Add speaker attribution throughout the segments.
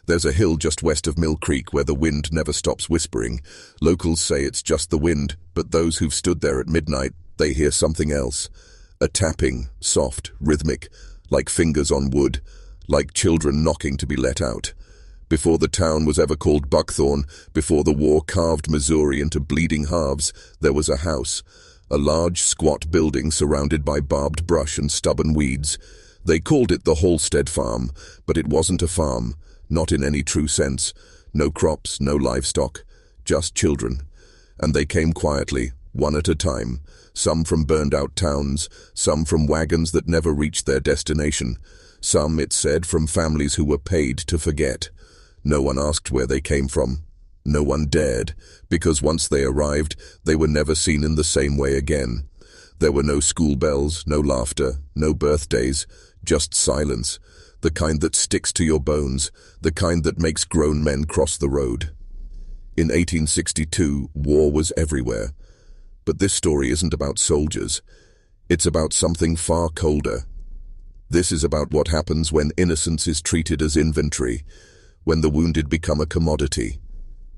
Speaker 1: There's a hill just west of Mill Creek where the wind never stops whispering. Locals say it's just the wind, but those who've stood there at midnight, they hear something else. A tapping, soft, rhythmic, like fingers on wood, like children knocking to be let out. Before the town was ever called Buckthorn, before the war carved Missouri into bleeding halves, there was a house. A large, squat building surrounded by barbed brush and stubborn weeds. They called it the Halstead Farm, but it wasn't a farm, not in any true sense. No crops, no livestock, just children. And they came quietly, one at a time, some from burned-out towns, some from wagons that never reached their destination, some, it said, from families who were paid to forget. No one asked where they came from. No one dared, because once they arrived, they were never seen in the same way again. There were no school bells, no laughter, no birthdays, just silence, the kind that sticks to your bones, the kind that makes grown men cross the road. In 1862, war was everywhere. But this story isn't about soldiers. It's about something far colder. This is about what happens when innocence is treated as inventory, when the wounded become a commodity,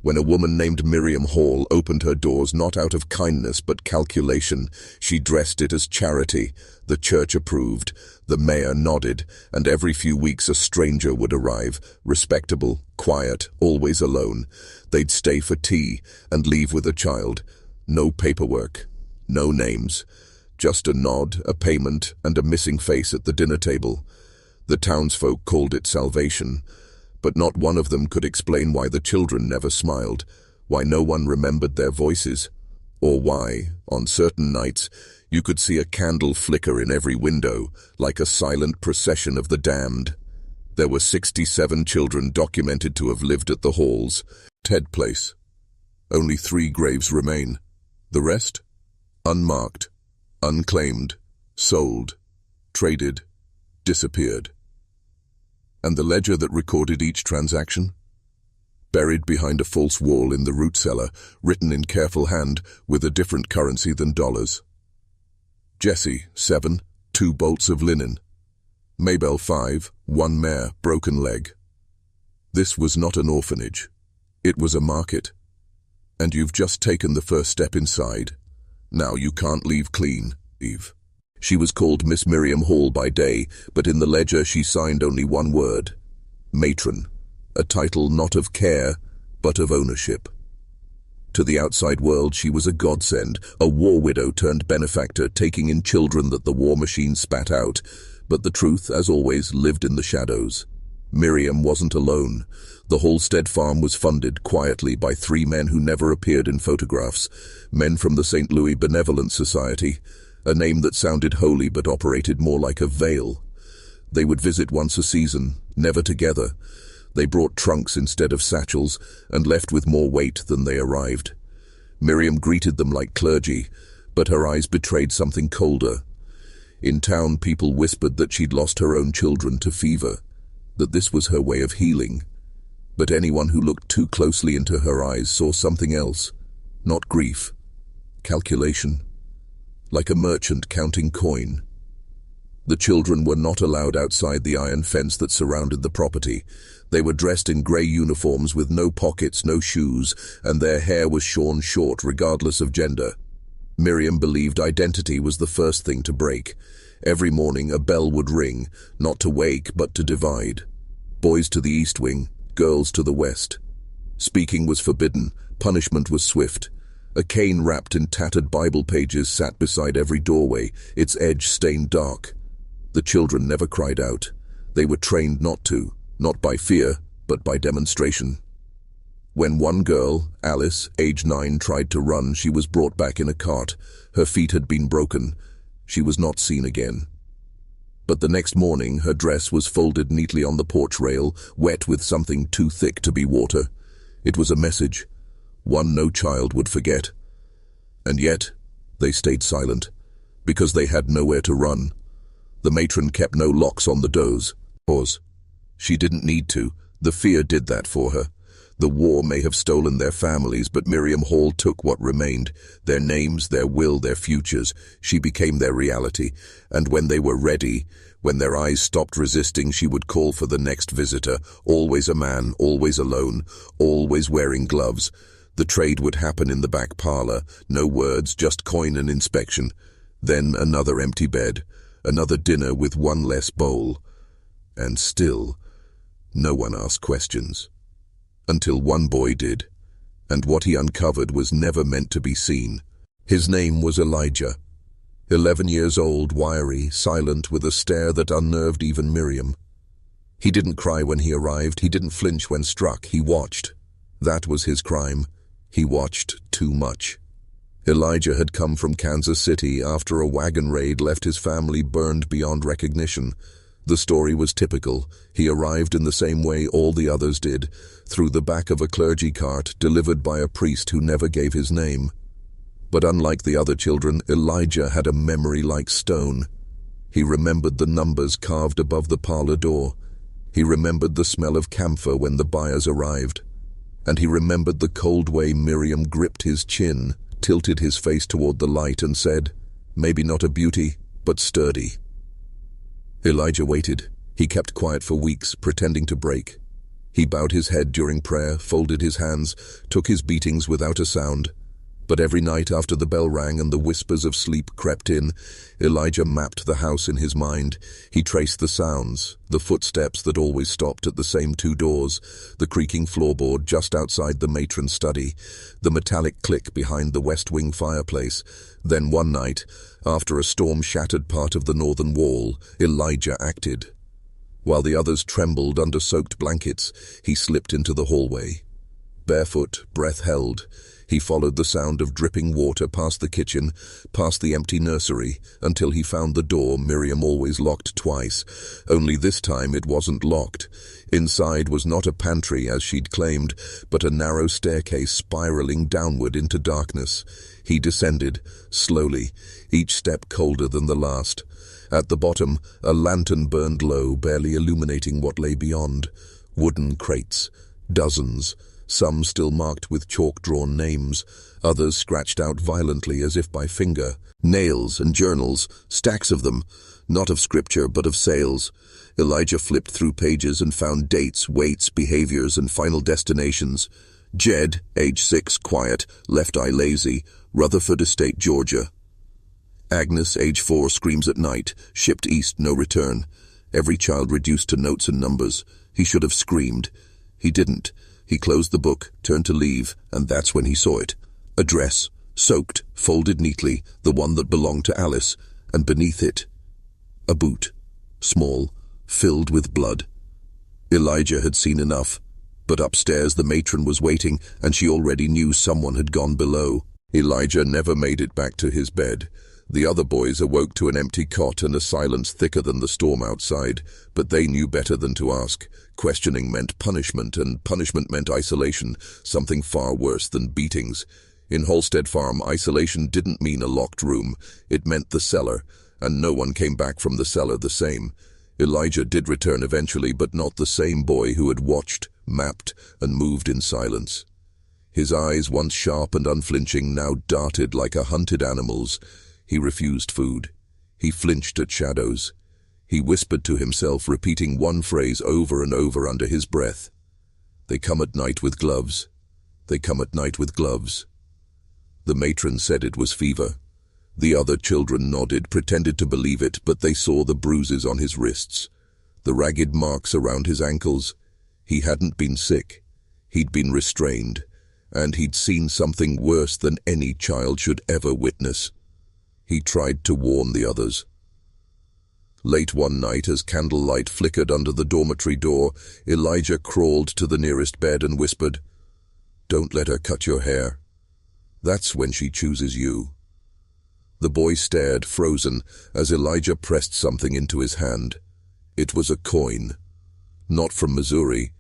Speaker 1: when a woman named Miriam Hall opened her doors not out of kindness but calculation. She dressed it as charity. The church approved, the mayor nodded, and every few weeks a stranger would arrive, respectable, quiet, always alone. They'd stay for tea and leave with a child. No paperwork, no names, just a nod, a payment, and a missing face at the dinner table. The townsfolk called it salvation, but not one of them could explain why the children never smiled, why no one remembered their voices, or why, on certain nights, you could see a candle flicker in every window, like a silent procession of the damned. There were 67 children documented to have lived at the Halls, Ted Place. Only 3 graves remain. The rest? Unmarked, unclaimed, sold, traded, disappeared. And the ledger that recorded each transaction? Buried behind a false wall in the root cellar, written in careful hand with a different currency than dollars. Jesse, 7, 2 bolts of linen. Maybelle, 5, 1 mare, broken leg. This was not an orphanage. It was a market. And you've just taken the first step inside. Now you can't leave clean, Eve. She was called Miss Miriam Hall by day, but in the ledger she signed only one word: matron, a title not of care, but of ownership. To the outside world she was a godsend, a war widow turned benefactor, taking in children that the war machine spat out, but the truth, as always, lived in the shadows. Miriam wasn't alone. The Halstead Farm was funded quietly by 3 men who never appeared in photographs, men from the St. Louis Benevolent Society, a name that sounded holy but operated more like a veil. They would visit once a season, never together. They brought trunks instead of satchels and left with more weight than they arrived. Miriam greeted them like clergy, but her eyes betrayed something colder. In town, people whispered that she'd lost her own children to fever, that this was her way of healing. But anyone who looked too closely into her eyes saw something else, not grief, calculation, like a merchant counting coin. The children were not allowed outside the iron fence that surrounded the property. They were dressed in grey uniforms with no pockets, no shoes, and their hair was shorn short regardless of gender. Miriam believed identity was the first thing to break. Every morning a bell would ring, not to wake but to divide. Boys to the east wing, girls to the west. Speaking was forbidden, punishment was swift. A cane wrapped in tattered Bible pages sat beside every doorway, its edge stained dark. The children never cried out. They were trained not to, not by fear, but by demonstration. When one girl, Alice, age 9, tried to run, she was brought back in a cart. Her feet had been broken. She was not seen again. But the next morning, her dress was folded neatly on the porch rail, wet with something too thick to be water. It was a message, one no child would forget. And yet, they stayed silent, because they had nowhere to run. The matron kept no locks on the doors. She didn't need to. The fear did that for her. The war may have stolen their families, but Miriam Hall took what remained, their names, their will, their futures. She became their reality, and when they were ready, when their eyes stopped resisting, she would call for the next visitor, always a man, always alone, always wearing gloves. The trade would happen in the back parlor, no words, just coin and inspection. Then another empty bed, another dinner with one less bowl. And still, no one asked questions. Until one boy did, and what he uncovered was never meant to be seen. His name was Elijah. 11 years old, wiry, silent, with a stare that unnerved even Miriam. He didn't cry when he arrived, he didn't flinch when struck, he watched. That was his crime. He watched too much. Elijah had come from Kansas City after a wagon raid left his family burned beyond recognition. The story was typical. He arrived in the same way all the others did, through the back of a clergy cart delivered by a priest who never gave his name. But unlike the other children, Elijah had a memory like stone. He remembered the numbers carved above the parlor door. He remembered the smell of camphor when the buyers arrived. And he remembered the cold way Miriam gripped his chin, tilted his face toward the light and said, "Maybe not a beauty, but sturdy." Elijah waited. He kept quiet for weeks, pretending to break. He bowed his head during prayer, folded his hands, took his beatings without a sound. But every night after the bell rang and the whispers of sleep crept in, Elijah mapped the house in his mind. He traced the sounds, the footsteps that always stopped at the same two doors, the creaking floorboard just outside the matron's study, the metallic click behind the west wing fireplace. Then one night, after a storm shattered part of the northern wall, Elijah acted. While the others trembled under soaked blankets, he slipped into the hallway. Barefoot, breath held, he followed the sound of dripping water past the kitchen, past the empty nursery, until he found the door Miriam always locked twice. Only this time it wasn't locked. Inside was not a pantry, as she'd claimed, but a narrow staircase spiraling downward into darkness. He descended, slowly, each step colder than the last. At the bottom, a lantern burned low, barely illuminating what lay beyond. Wooden crates, dozens, some still marked with chalk-drawn names, others scratched out violently as if by finger. Nails and journals, stacks of them, not of scripture but of sales. Elijah flipped through pages and found dates, weights, behaviors, and final destinations. Jed, age 6, quiet, left eye lazy, Rutherford Estate, Georgia. Agnes, age 4, screams at night, shipped east, no return. Every child reduced to notes and numbers. He should have screamed. He didn't. He closed the book, turned to leave, and that's when he saw it. A dress, soaked, folded neatly, the one that belonged to Alice, and beneath it, a boot, small, filled with blood. Elijah had seen enough, but upstairs the matron was waiting, and she already knew someone had gone below. Elijah never made it back to his bed. The other boys awoke to an empty cot and a silence thicker than the storm outside, but they knew better than to ask. Questioning meant punishment, and punishment meant isolation, something far worse than beatings. In Holstead Farm, isolation didn't mean a locked room. It meant the cellar, and no one came back from the cellar the same. Elijah did return eventually, but not the same boy who had watched, mapped, and moved in silence. His eyes, once sharp and unflinching, now darted like a hunted animal's. He refused food. He flinched at shadows. He whispered to himself, repeating one phrase over and over under his breath. "They come at night with gloves. They come at night with gloves." The matron said it was fever. The other children nodded, pretended to believe it, but they saw the bruises on his wrists, the ragged marks around his ankles. He hadn't been sick. He'd been restrained, and he'd seen something worse than any child should ever witness. He tried to warn the others. Late one night, as candlelight flickered under the dormitory door, Elijah crawled to the nearest bed and whispered, "Don't let her cut your hair. That's when she chooses you." The boy stared, frozen, as Elijah pressed something into his hand. It was a coin. Not from Missouri,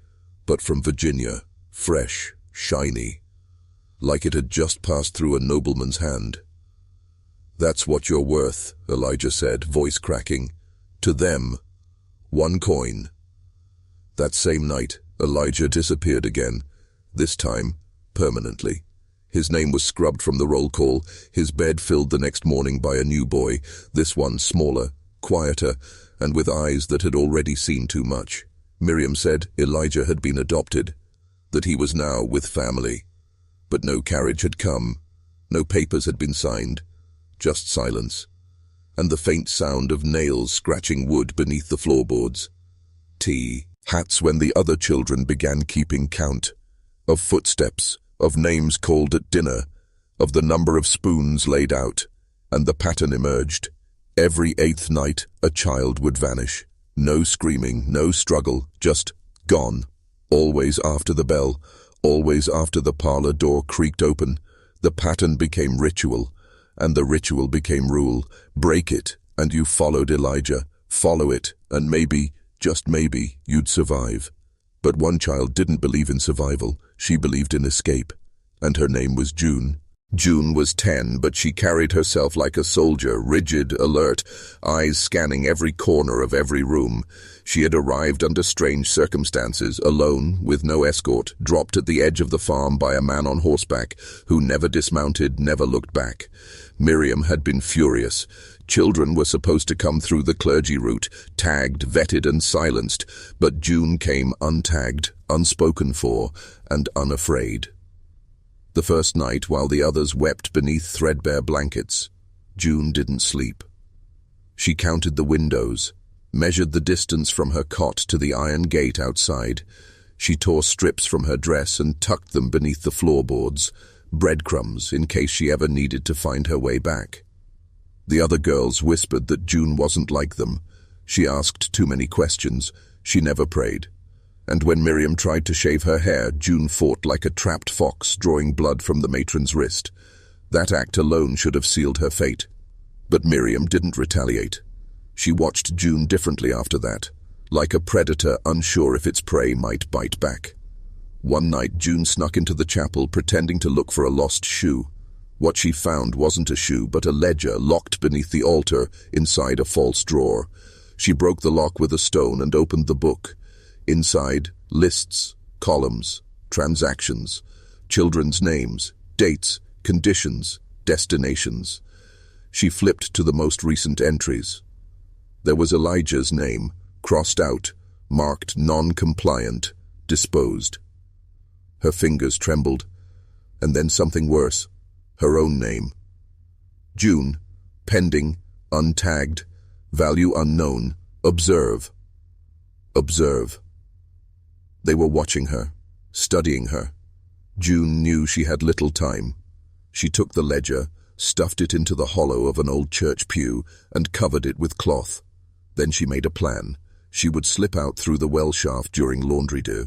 Speaker 1: but from Virginia, fresh, shiny, like it had just passed through a nobleman's hand. "That's what you're worth," Elijah said, voice cracking. "To them, 1 coin. That same night, Elijah disappeared again. this time permanently. His name was scrubbed from the roll call, his bed filled the next morning by a new boy, this one smaller, quieter, and with eyes that had already seen too much. Miriam said Elijah had been adopted, that he was now with family. But no carriage had come, no papers had been signed, just silence, and the faint sound of nails scratching wood beneath the floorboards. Tea, hats when the other children began keeping count, of footsteps, of names called at dinner, of the number of spoons laid out, and the pattern emerged. Every 8th night, a child would vanish. No screaming, no struggle, just gone. Always after the bell, always after the parlor door creaked open. The pattern became ritual, and the ritual became rule. Break it, and you followed Elijah. Follow it, and maybe, just maybe, you'd survive. But one child didn't believe in survival. She believed in escape, and her name was June. June was 10, but she carried herself like a soldier, rigid, alert, eyes scanning every corner of every room. She had arrived under strange circumstances, alone, with no escort, dropped at the edge of the farm by a man on horseback, who never dismounted, never looked back. Miriam had been furious. Children were supposed to come through the clergy route, tagged, vetted, and silenced, but June came untagged, unspoken for, and unafraid. The first night, while the others wept beneath threadbare blankets, June didn't sleep. She counted the windows, measured the distance from her cot to the iron gate outside. She tore strips from her dress and tucked them beneath the floorboards, breadcrumbs in case she ever needed to find her way back. The other girls whispered that June wasn't like them. She asked too many questions. She never prayed. And when Miriam tried to shave her hair, June fought like a trapped fox, drawing blood from the matron's wrist. That act alone should have sealed her fate. But Miriam didn't retaliate. She watched June differently after that, like a predator unsure if its prey might bite back. One night, June snuck into the chapel, pretending to look for a lost shoe. What she found wasn't a shoe, but a ledger locked beneath the altar inside a false drawer. She broke the lock with a stone and opened the book. Inside, lists, columns, transactions, children's names, dates, conditions, destinations. She flipped to the most recent entries. There was Elijah's name, crossed out, marked non-compliant, disposed. Her fingers trembled, and then something worse, her own name. June, pending, untagged, value unknown, observe. Observe. They were watching her, studying her. June knew she had little time. She took the ledger, stuffed it into the hollow of an old church pew, and covered it with cloth. Then she made a plan. She would slip out through the well shaft during laundry day.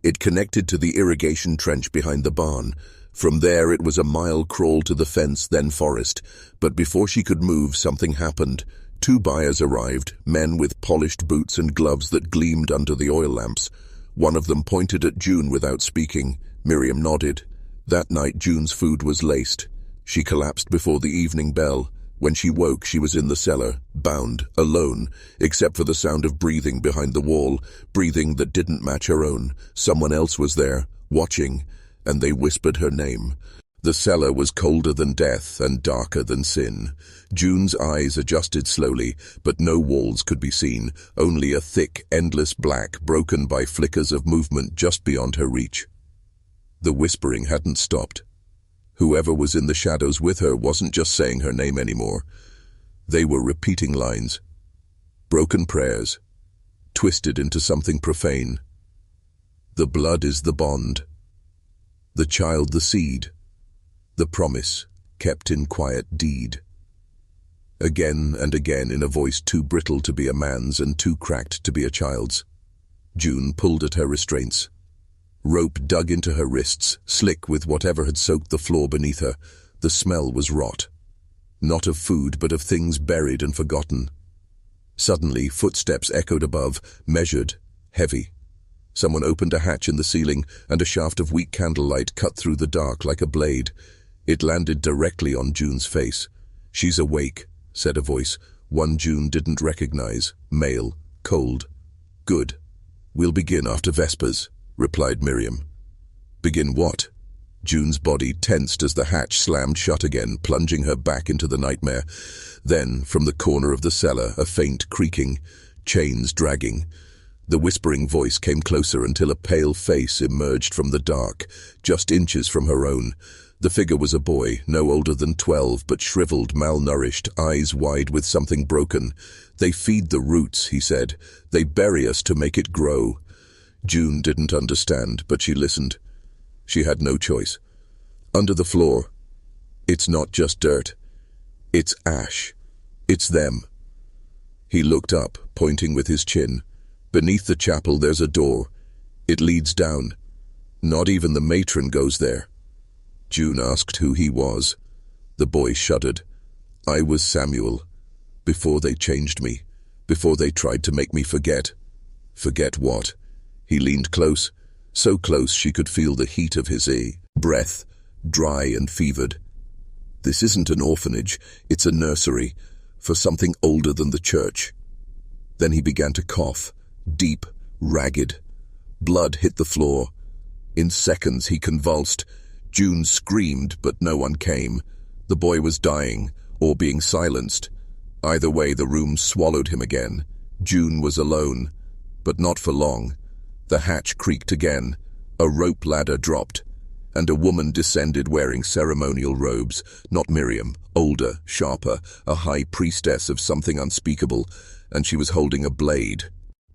Speaker 1: It connected to the irrigation trench behind the barn. From there it was a mile crawl to the fence, then forest. But before she could move, something happened. 2 buyers arrived, men with polished boots and gloves that gleamed under the oil lamps. One of them pointed at June without speaking. Miriam nodded. That night June's food was laced. She collapsed before the evening bell. When she woke, she was in the cellar, bound, alone, except for the sound of breathing behind the wall, breathing that didn't match her own. Someone else was there, watching, and they whispered her name. The cellar was colder than death and darker than sin. June's eyes adjusted slowly, but no walls could be seen, only a thick, endless black broken by flickers of movement just beyond her reach. The whispering hadn't stopped. Whoever was in the shadows with her wasn't just saying her name anymore. They were repeating lines, broken prayers, twisted into something profane. The blood is the bond, the child the seed, the promise kept in quiet deed. Again and again in a voice too brittle to be a man's and too cracked to be a child's. June pulled at her restraints. Rope dug into her wrists, slick with whatever had soaked the floor beneath her. The smell was rot. Not of food, but of things buried and forgotten. Suddenly, footsteps echoed above, measured, heavy. Someone opened a hatch in the ceiling, and a shaft of weak candlelight cut through the dark like a blade. It landed directly on June's face. "She's awake," said a voice, one June didn't recognize, male, cold. "Good. We'll begin after Vespers," replied Miriam. Begin what? June's body tensed as the hatch slammed shut again, plunging her back into the nightmare. Then, from the corner of the cellar, a faint creaking, chains dragging. The whispering voice came closer until a pale face emerged from the dark, just inches from her own. The figure was a boy, no older than 12, but shriveled, malnourished, eyes wide with something broken. "They feed the roots," he said. "They bury us to make it grow." June didn't understand, but she listened. She had no choice. Under the floor, it's not just dirt. It's ash. It's them. He looked up, pointing with his chin. Beneath the chapel there's a door. It leads down. Not even the matron goes there. June asked who he was. The boy shuddered. "I was Samuel. Before they changed me. Before they tried to make me forget." "Forget what?" He leaned close, so close she could feel the heat of his breath, dry and fevered. "This isn't an orphanage, it's a nursery, for something older than the church." Then he began to cough, deep, ragged. Blood hit the floor. In seconds he convulsed. June screamed, but no one came. The boy was dying, or being silenced. Either way, the room swallowed him again. June was alone, but not for long. The hatch creaked again. A rope ladder dropped, and a woman descended wearing ceremonial robes. Not Miriam, older, sharper, a high priestess of something unspeakable, and she was holding a blade.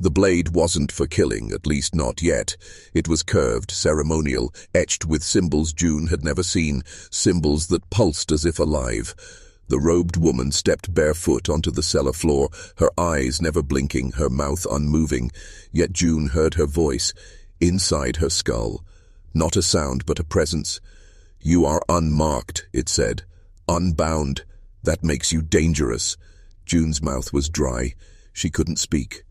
Speaker 1: The blade wasn't for killing, at least not yet. It was curved, ceremonial, etched with symbols June had never seen, symbols that pulsed as if alive. The robed woman stepped barefoot onto the cellar floor, her eyes never blinking, her mouth unmoving. Yet June heard her voice, inside her skull. Not a sound, but a presence. "You are unmarked," it said. "Unbound. That makes you dangerous." June's mouth was dry. She couldn't speak.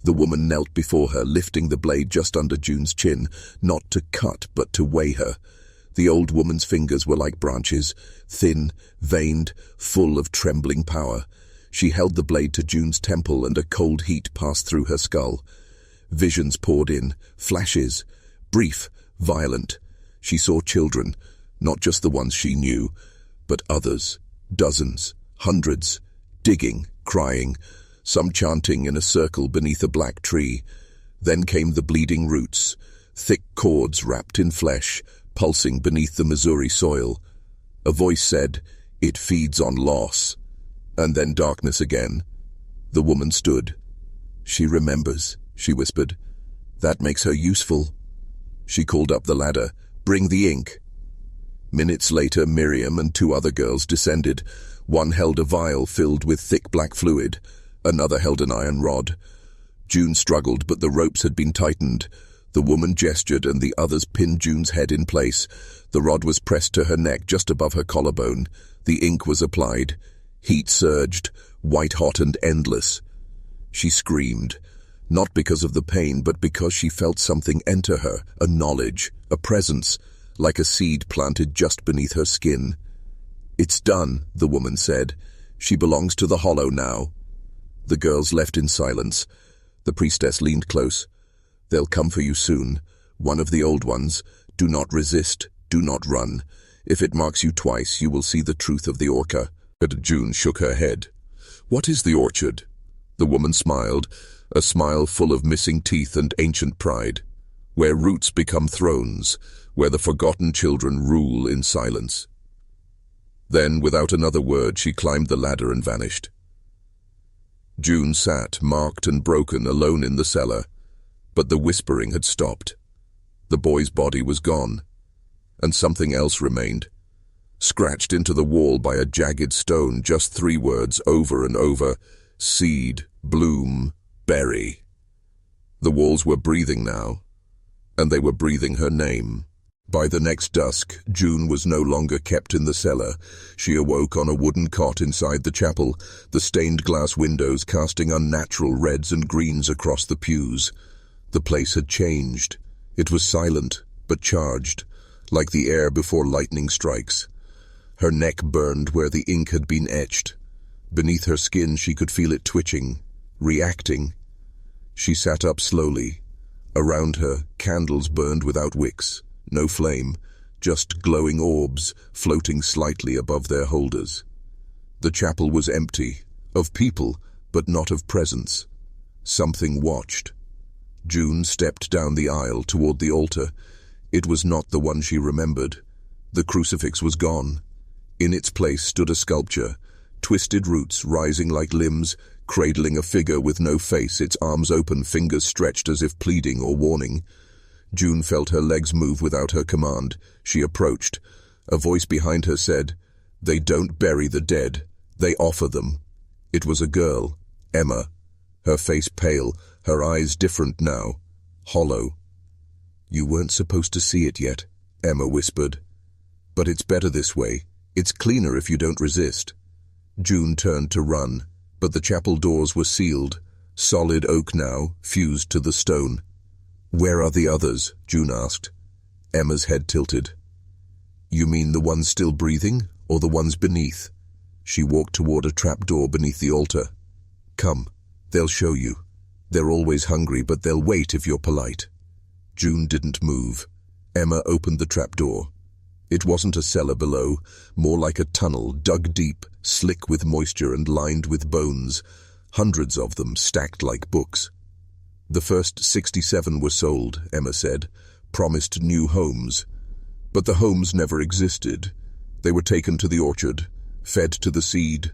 Speaker 1: The woman knelt before her, lifting the blade just under June's chin, not to cut, but to weigh her. The old woman's fingers were like branches, thin, veined, full of trembling power. She held the blade to June's temple, and a cold heat passed through her skull. Visions poured in, flashes, brief, violent. She saw children, not just the ones she knew, but others, dozens, hundreds, digging, crying, some chanting in a circle beneath a black tree. Then came the bleeding roots, thick cords wrapped in flesh, pulsing beneath the Missouri soil. A voice said, "It feeds on loss." And then darkness again. The woman stood. "She remembers," she whispered. "That makes her useful." She called up the ladder. "Bring the ink." Minutes later, Miriam and 2 other girls descended. One held a vial filled with thick black fluid. Another held an iron rod. June struggled, but the ropes had been tightened. The woman gestured, and the others pinned June's head in place. The rod was pressed to her neck, just above her collarbone. The ink was applied. Heat surged, white-hot and endless. She screamed, not because of the pain, but because she felt something enter her, a knowledge, a presence, like a seed planted just beneath her skin. "It's done," the woman said. "She belongs to the hollow now." The girls left in silence. The priestess leaned close. "They'll come for you soon. One of the old ones. Do not resist. Do not run. If it marks you twice, you will see the truth of the orca." But June shook her head. "What is the orchard?" The woman smiled, a smile full of missing teeth and ancient pride. "Where roots become thrones, where the forgotten children rule in silence." Then, without another word, she climbed the ladder and vanished. June sat, marked and broken, alone in the cellar. But the whispering had stopped. The boy's body was gone, and something else remained. Scratched into the wall by a jagged stone, just 3 words over and over: seed, bloom, berry. The walls were breathing now, and they were breathing her name. By the next dusk, June was no longer kept in the cellar. She awoke on a wooden cot inside the chapel, the stained glass windows casting unnatural reds and greens across the pews. The place had changed. It was silent, but charged, like the air before lightning strikes. Her neck burned where the ink had been etched. Beneath her skin she could feel it twitching, reacting. She sat up slowly. Around her, candles burned without wicks. no flame, just glowing orbs floating slightly above their holders. The chapel was empty, of people, but not of presence. Something watched. June stepped down the aisle toward the altar. It was not the one she remembered. The crucifix was gone. In its place stood a sculpture, twisted roots rising like limbs, cradling a figure with no face, its arms open, fingers stretched as if pleading or warning. June felt her legs move without her command. She approached. A voice behind her said, "They don't bury the dead, they offer them." It was a girl, Emma. Her face pale, her eyes different now, hollow. "You weren't supposed to see it yet," Emma whispered. "But it's better this way. It's cleaner if you don't resist." June turned to run, but the chapel doors were sealed, solid oak now, fused to the stone. "Where are the others?" June asked. Emma's head tilted. "You mean the ones still breathing, or the ones beneath?" She walked toward a trapdoor beneath the altar. "Come, they'll show you. They're always hungry, but they'll wait if you're polite." June didn't move. Emma opened the trapdoor. It wasn't a cellar below, more like a tunnel, dug deep, slick with moisture and lined with bones, hundreds of them stacked like books. "The first 67 were sold," Emma said, "promised new homes. But the homes never existed. They were taken to the orchard, fed to the seed."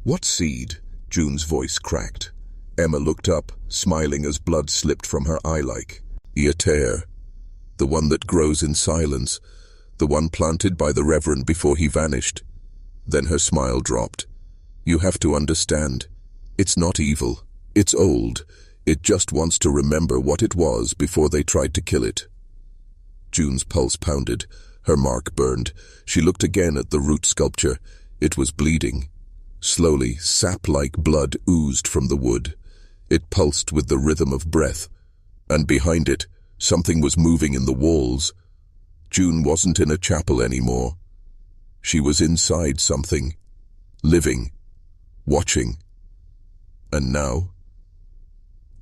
Speaker 1: "What seed?" June's voice cracked. Emma looked up, smiling as blood slipped from her eye-like. "Ieter, the one that grows in silence, the one planted by the Reverend before he vanished." Then her smile dropped. "You have to understand. It's not evil. It's old. It just wants to remember what it was before they tried to kill it." June's pulse pounded. Her mark burned. She looked again at the root sculpture. It was bleeding. Slowly, sap-like blood oozed from the wood. It pulsed with the rhythm of breath. And behind it, something was moving in the walls. June wasn't in a chapel anymore. She was inside something, living, watching. And now,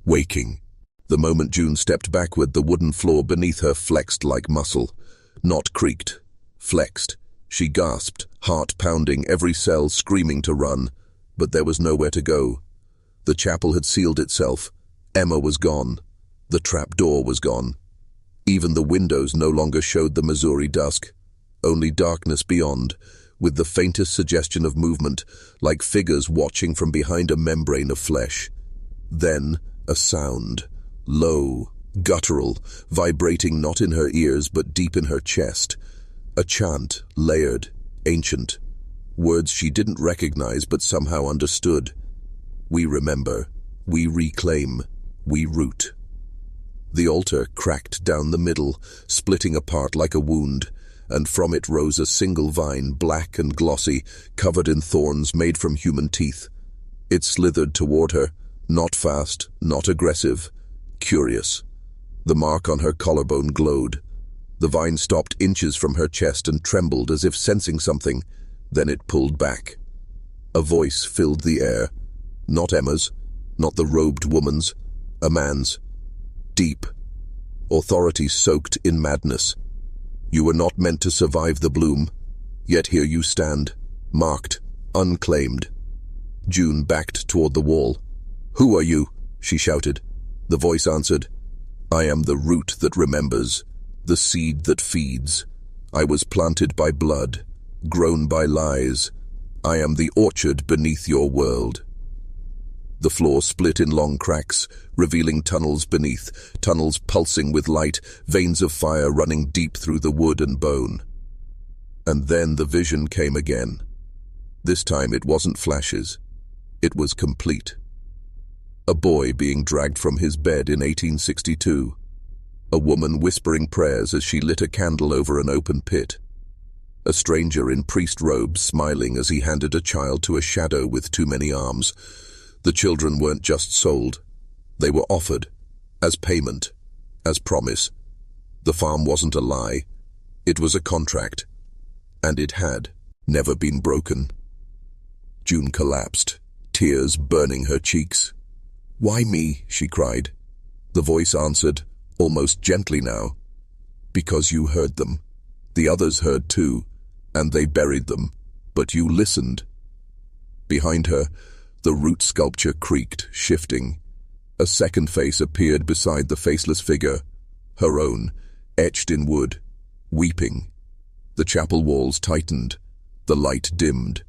Speaker 1: waking. The moment June stepped backward, the wooden floor beneath her flexed like muscle. Not creaked, flexed. She gasped, heart pounding, every cell screaming to run. But there was nowhere to go. The chapel had sealed itself. Emma was gone. The trap door was gone. Even the windows no longer showed the Missouri dusk. Only darkness beyond, with the faintest suggestion of movement, like figures watching from behind a membrane of flesh. Then, a sound. Low, guttural, vibrating not in her ears but deep in her chest. A chant, layered, ancient. Words she didn't recognize but somehow understood. We remember, we reclaim, we root. The altar cracked down the middle, splitting apart like a wound, and from it rose a single vine, black and glossy, covered in thorns made from human teeth. It slithered toward her, not fast, not aggressive, curious. The mark on her collarbone glowed. The vine stopped inches from her chest and trembled as if sensing something. Then it pulled back. A voice filled the air. Not Emma's, not the robed woman's, a man's. Deep. Authority soaked in madness. You were not meant to survive the bloom. Yet here you stand, marked, unclaimed. June backed toward the wall. "Who are you?" she shouted. The voice answered, "I am the root that remembers, the seed that feeds. I was planted by blood, grown by lies. I am the orchard beneath your world." The floor split in long cracks, revealing tunnels beneath, tunnels pulsing with light, veins of fire running deep through the wood and bone. And then the vision came again. This time it wasn't flashes. It was complete. A boy being dragged from his bed in 1862. A woman whispering prayers as she lit a candle over an open pit. A stranger in priest robes smiling as he handed a child to a shadow with too many arms. The children weren't just sold. They were offered, as payment, as promise. The farm wasn't a lie. It was a contract. And it had never been broken. June collapsed, tears burning her cheeks. "Why me?" she cried. The voice answered, almost gently now. Because you heard them. The others heard too, and they buried them. But you listened. Behind her, the root sculpture creaked, shifting. A second face appeared beside the faceless figure, her own, etched in wood, weeping. The chapel walls tightened, the light dimmed.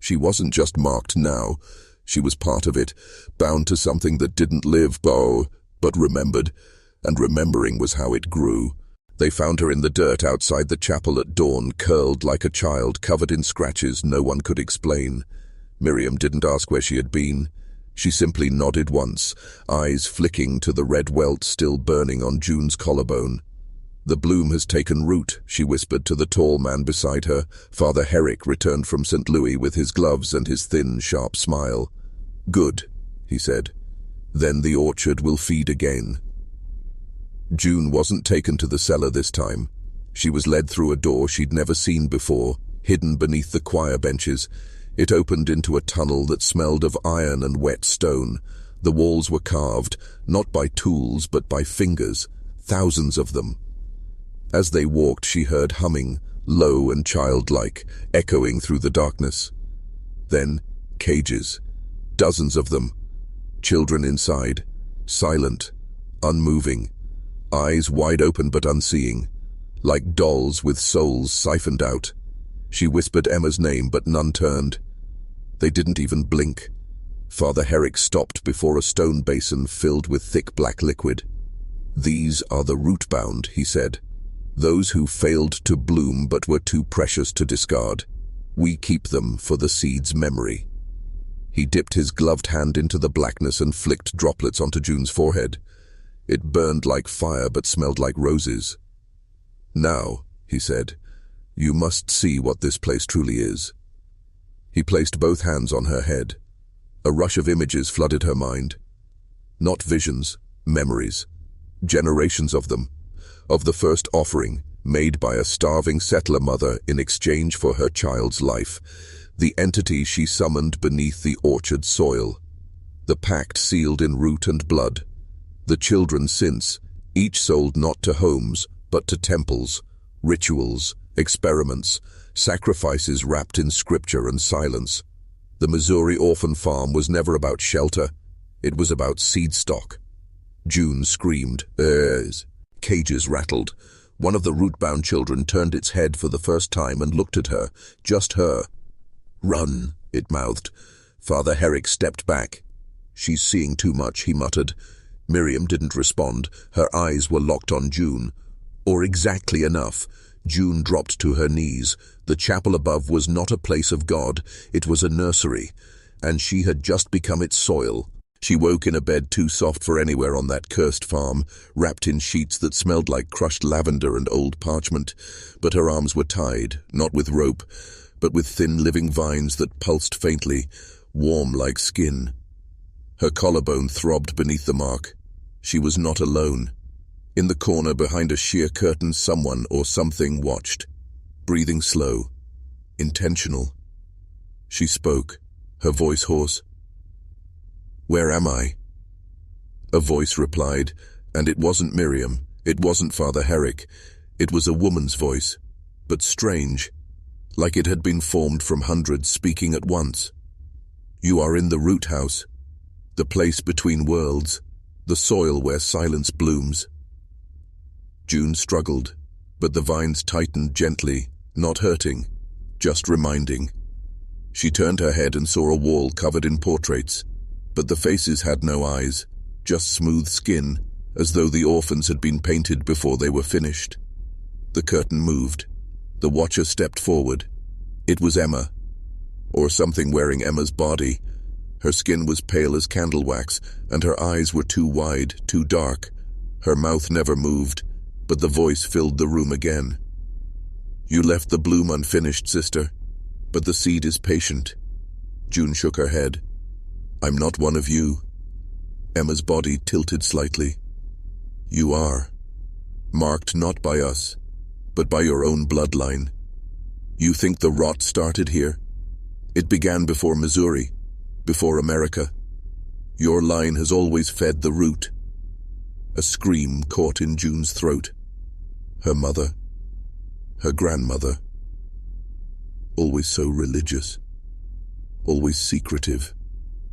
Speaker 1: She wasn't just marked now, she was part of it, bound to something that didn't live, but remembered, and remembering was how it grew. They found her in the dirt outside the chapel at dawn, curled like a child, covered in scratches no one could explain. Miriam didn't ask where she had been. She simply nodded once, eyes flicking to the red welt still burning on June's collarbone. "The bloom has taken root," she whispered to the tall man beside her. Father Herrick returned from St. Louis with his gloves and his thin, sharp smile. "Good," he said. "Then the orchard will feed again." June wasn't taken to the cellar this time. She was led through a door she'd never seen before, hidden beneath the choir benches. It opened into a tunnel that smelled of iron and wet stone. The walls were carved, not by tools but by fingers, thousands of them. As they walked, she heard humming, low and childlike, echoing through the darkness. Then, cages, dozens of them. Children inside, silent, unmoving, eyes wide open but unseeing, like dolls with souls siphoned out. She whispered Emma's name, but none turned. They didn't even blink. Father Herrick stopped before a stone basin filled with thick black liquid. "These are the root-bound," he said. "Those who failed to bloom but were too precious to discard. We keep them for the seed's memory." He dipped his gloved hand into the blackness and flicked droplets onto June's forehead. It burned like fire but smelled like roses. "Now," he said, "you must see what this place truly is." He placed both hands on her head. A rush of images flooded her mind. Not visions, memories. Generations of them. Of the first offering, made by a starving settler mother in exchange for her child's life. The entity she summoned beneath the orchard soil. The pact sealed in root and blood. The children since, each sold not to homes, but to temples, rituals, experiments, sacrifices wrapped in scripture and silence. The Missouri Orphan Farm was never about shelter. It was about seed stock. June screamed. Cages rattled. One of the root-bound children turned its head for the first time and looked at her. Just her. "Run," it mouthed. Father Herrick stepped back. "She's seeing too much," he muttered. Miriam didn't respond. Her eyes were locked on June. Or exactly enough. June dropped to her knees. The chapel above was not a place of God. It was a nursery, and she had just become its soil. She woke in a bed too soft for anywhere on that cursed farm, wrapped in sheets that smelled like crushed lavender and old parchment. But her arms were tied, not with rope, but with thin living vines that pulsed faintly, warm like skin. Her collarbone throbbed beneath the mark. She was not alone. In the corner behind a sheer curtain, someone or something watched, breathing slow, intentional. She spoke, her voice hoarse. "Where am I?" A voice replied, and it wasn't Miriam, it wasn't Father Herrick. It was a woman's voice, but strange, like it had been formed from hundreds speaking at once. "You are in the root house, the place between worlds, the soil where silence blooms." June struggled, but the vines tightened gently, not hurting, just reminding. She turned her head and saw a wall covered in portraits, but the faces had no eyes, just smooth skin, as though the orphans had been painted before they were finished. The curtain moved. The watcher stepped forward. It was Emma, or something wearing Emma's body. Her skin was pale as candle wax, and her eyes were too wide, too dark. Her mouth never moved, but the voice filled the room again. "You left the bloom unfinished, sister, but the seed is patient." June shook her head. "I'm not one of you." Emma's body tilted slightly. "You are. Marked not by us, but by your own bloodline. You think the rot started here? It began before Missouri, before America. Your line has always fed the root." A scream caught in June's throat. Her mother, her grandmother, always so religious, always secretive.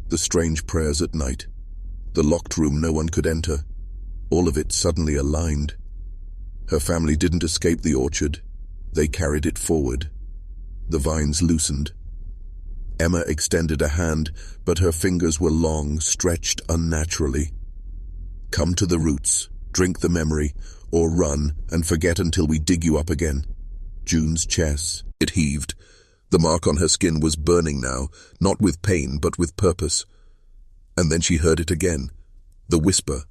Speaker 1: The strange prayers at night, the locked room no one could enter, all of it suddenly aligned. Her family didn't escape the orchard, they carried it forward. The vines loosened. Emma extended a hand, but her fingers were long, stretched unnaturally. Come to the roots, drink the memory, or run and forget until we dig you up again. June's chest, it heaved. The mark on her skin was burning now, not with pain but with purpose. And then she heard it again, the whisper.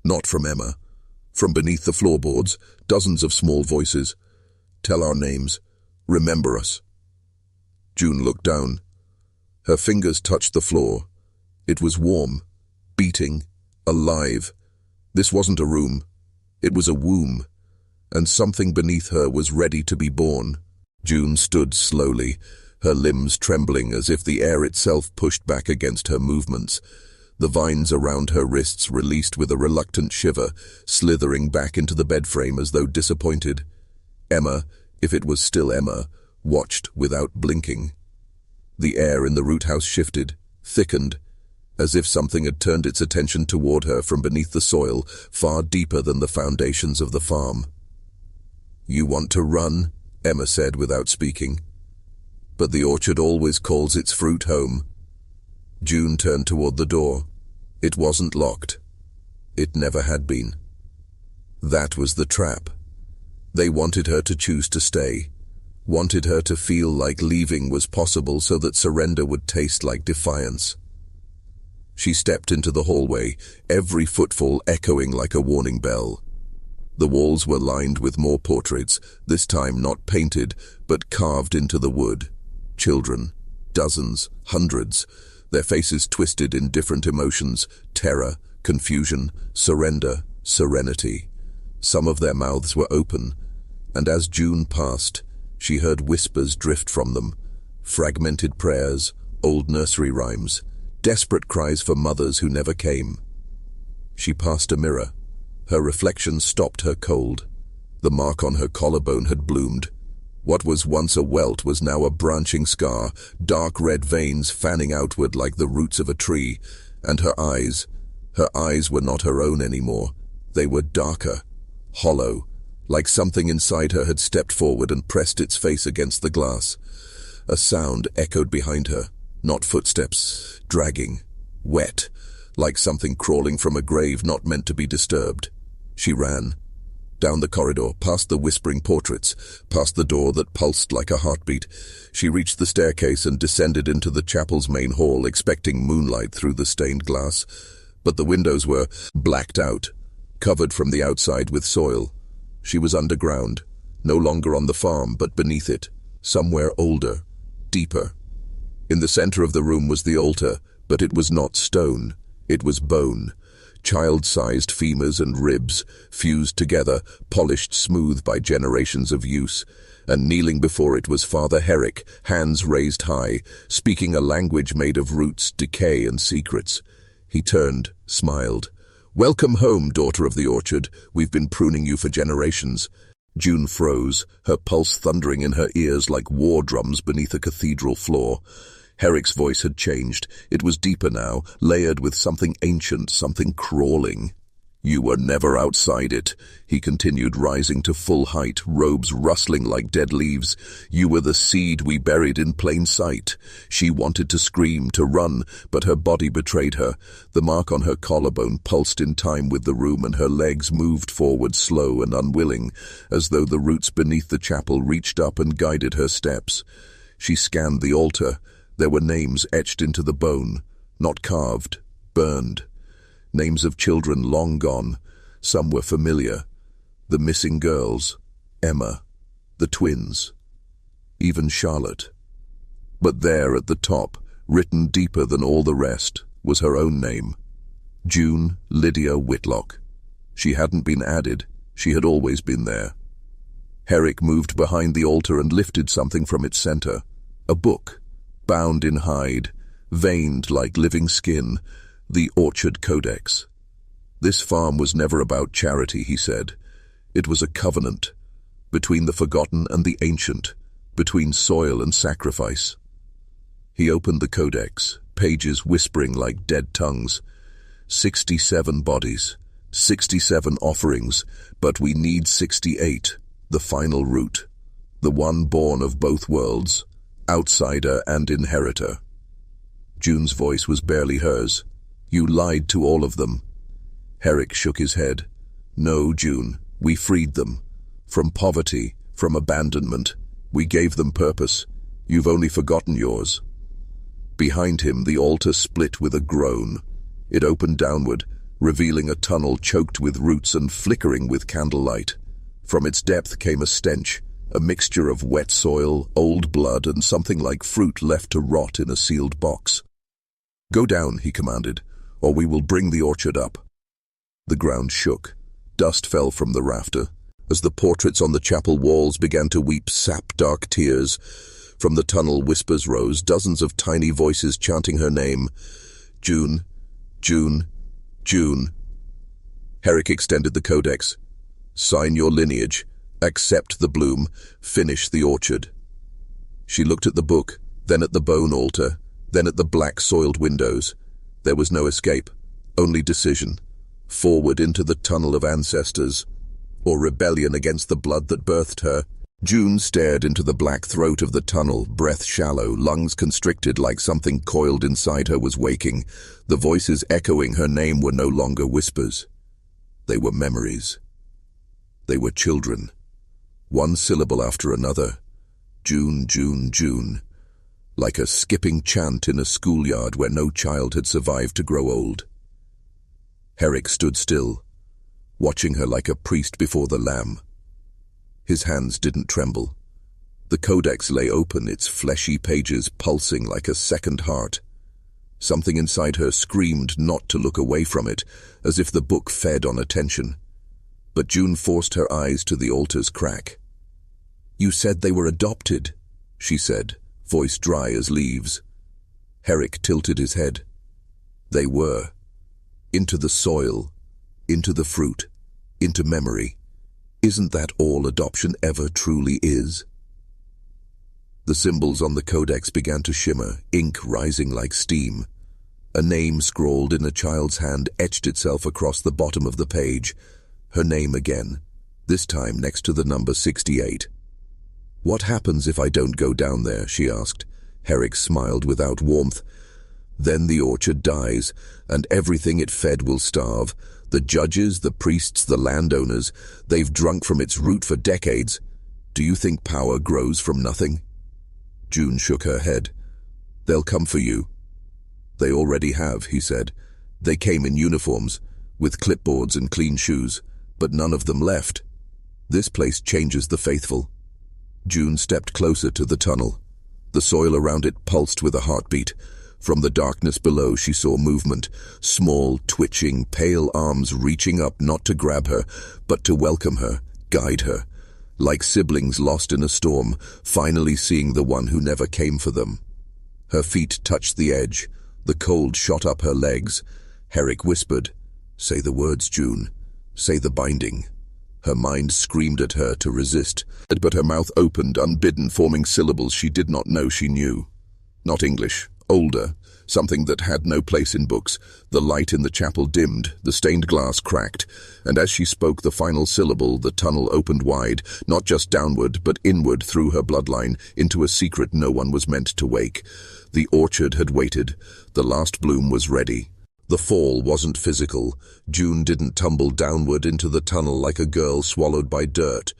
Speaker 1: Not from Emma. From beneath the floorboards, dozens of small voices. Tell our names. Remember us. June looked down. Her fingers touched the floor. It was warm, beating, alive. This wasn't a room. It was a womb. And something beneath her was ready to be born. June stood slowly, her limbs trembling as if the air itself pushed back against her movements. The vines around her wrists released with a reluctant shiver, slithering back into the bed frame as though disappointed. Emma, if it was still Emma, watched without blinking. The air in the root house shifted, thickened, as if something had turned its attention toward her from beneath the soil, far deeper than the foundations of the farm. You want to run? Emma said without speaking. But the orchard always calls its fruit home. June turned toward the door. It wasn't locked. It never had been. That was the trap. They wanted her to choose to stay, wanted her to feel like leaving was possible so that surrender would taste like defiance. She stepped into the hallway, every footfall echoing like a warning bell. The walls were lined with more portraits, this time not painted, but carved into the wood. Children, dozens, hundreds, their faces twisted in different emotions, terror, confusion, surrender, serenity. Some of their mouths were open, and as June passed, she heard whispers drift from them, fragmented prayers, old nursery rhymes, desperate cries for mothers who never came. She passed a mirror. Her reflection stopped her cold. The mark on her collarbone had bloomed. What was once a welt was now a branching scar, dark red veins fanning outward like the roots of a tree. And her eyes were not her own anymore. They were darker, hollow, like something inside her had stepped forward and pressed its face against the glass. A sound echoed behind her, not footsteps, dragging, wet, like something crawling from a grave not meant to be disturbed. She ran. Down the corridor, past the whispering portraits, past the door that pulsed like a heartbeat. She reached the staircase and descended into the chapel's main hall, expecting moonlight through the stained glass. But the windows were blacked out, covered from the outside with soil. She was underground, no longer on the farm, but beneath it, somewhere older, deeper. In the center of the room was the altar, but it was not stone, it was bone. Child-sized femurs and ribs, fused together, polished smooth by generations of use. And kneeling before it was Father Herrick, hands raised high, speaking a language made of roots, decay, and secrets. He turned, smiled. "Welcome home, daughter of the orchard. We've been pruning you for generations." June froze, her pulse thundering in her ears like war drums beneath a cathedral floor. Herrick's voice had changed. It was deeper now, layered with something ancient, something crawling. "You were never outside it," he continued, rising to full height, robes rustling like dead leaves. "You were the seed we buried in plain sight." She wanted to scream, to run, but her body betrayed her. The mark on her collarbone pulsed in time with the room, and her legs moved forward slow and unwilling, as though the roots beneath the chapel reached up and guided her steps. She scanned the altar. There were names etched into the bone, not carved, burned. Names of children long gone. Some were familiar. The missing girls, Emma, the twins, even Charlotte. But there at the top, written deeper than all the rest, was her own name. June Lydia Whitlock. She hadn't been added. She had always been there. Herrick moved behind the altar and lifted something from its center. A book, bound in hide, veined like living skin, the Orchard Codex. This farm was never about charity, he said. It was a covenant, between the forgotten and the ancient, between soil and sacrifice. He opened the codex, pages whispering like dead tongues. 67 bodies, 67 offerings, but we need 68, the final root, the one born of both worlds, outsider and inheritor. June's voice was barely hers. You lied to all of them. Herrick shook his head. No, June, we freed them. From poverty, from abandonment. We gave them purpose. You've only forgotten yours. Behind him, the altar split with a groan. It opened downward, revealing a tunnel choked with roots and flickering with candlelight. From its depth came a stench, a mixture of wet soil, old blood, and something like fruit left to rot in a sealed box. Go down, he commanded, or we will bring the orchard up. The ground shook. Dust fell from the rafter. As the portraits on the chapel walls began to weep sap-dark tears, from the tunnel whispers rose, dozens of tiny voices chanting her name. June, June, June. Herrick extended the codex. Sign your lineage, accept the bloom, finish the orchard. She looked at the book, then at the bone altar, then at the black-soiled windows. There was no escape, only decision. Forward into the tunnel of ancestors, or rebellion against the blood that birthed her. June stared into the black throat of the tunnel, breath shallow, lungs constricted like something coiled inside her was waking. The voices echoing her name were no longer whispers. They were memories. They were children. One syllable after another. June, June, June. Like a skipping chant in a schoolyard where no child had survived to grow old. Herrick stood still, watching her like a priest before the Lamb. His hands didn't tremble. The codex lay open, its fleshy pages pulsing like a second heart. Something inside her screamed not to look away from it, as if the book fed on attention. But June forced her eyes to the altar's crack. You said they were adopted, she said, voice dry as leaves. Herrick tilted his head. They were. Into the soil, into the fruit, into memory. Isn't that all adoption ever truly is? The symbols on the codex began to shimmer, ink rising like steam. A name scrawled in a child's hand etched itself across the bottom of the page. Her name again, this time next to the number 68. What happens if I don't go down there, she asked. Herrick smiled without warmth. Then the orchard dies, and everything it fed will starve. The judges, the priests, the landowners, they've drunk from its root for decades. Do you think power grows from nothing? June shook her head. They'll come for you. They already have, he said. They came in uniforms, with clipboards and clean shoes, but none of them left. This place changes the faithful. June stepped closer to the tunnel. The soil around it pulsed with a heartbeat. From the darkness below she saw movement, small, twitching, pale arms reaching up not to grab her, but to welcome her, guide her. Like siblings lost in a storm, finally seeing the one who never came for them. Her feet touched the edge. The cold shot up her legs. Herrick whispered, Say the words, June. Say the binding. Her mind screamed at her to resist, but her mouth opened, unbidden, forming syllables she did not know she knew. Not English. Older, something that had no place in books. The light in the chapel dimmed, the stained glass cracked, and as she spoke the final syllable, the tunnel opened wide, not just downward, but inward through her bloodline, into a secret no one was meant to wake. The orchard had waited. The last bloom was ready. The fall wasn't physical. June didn't tumble downward into the tunnel like a girl swallowed by dirt.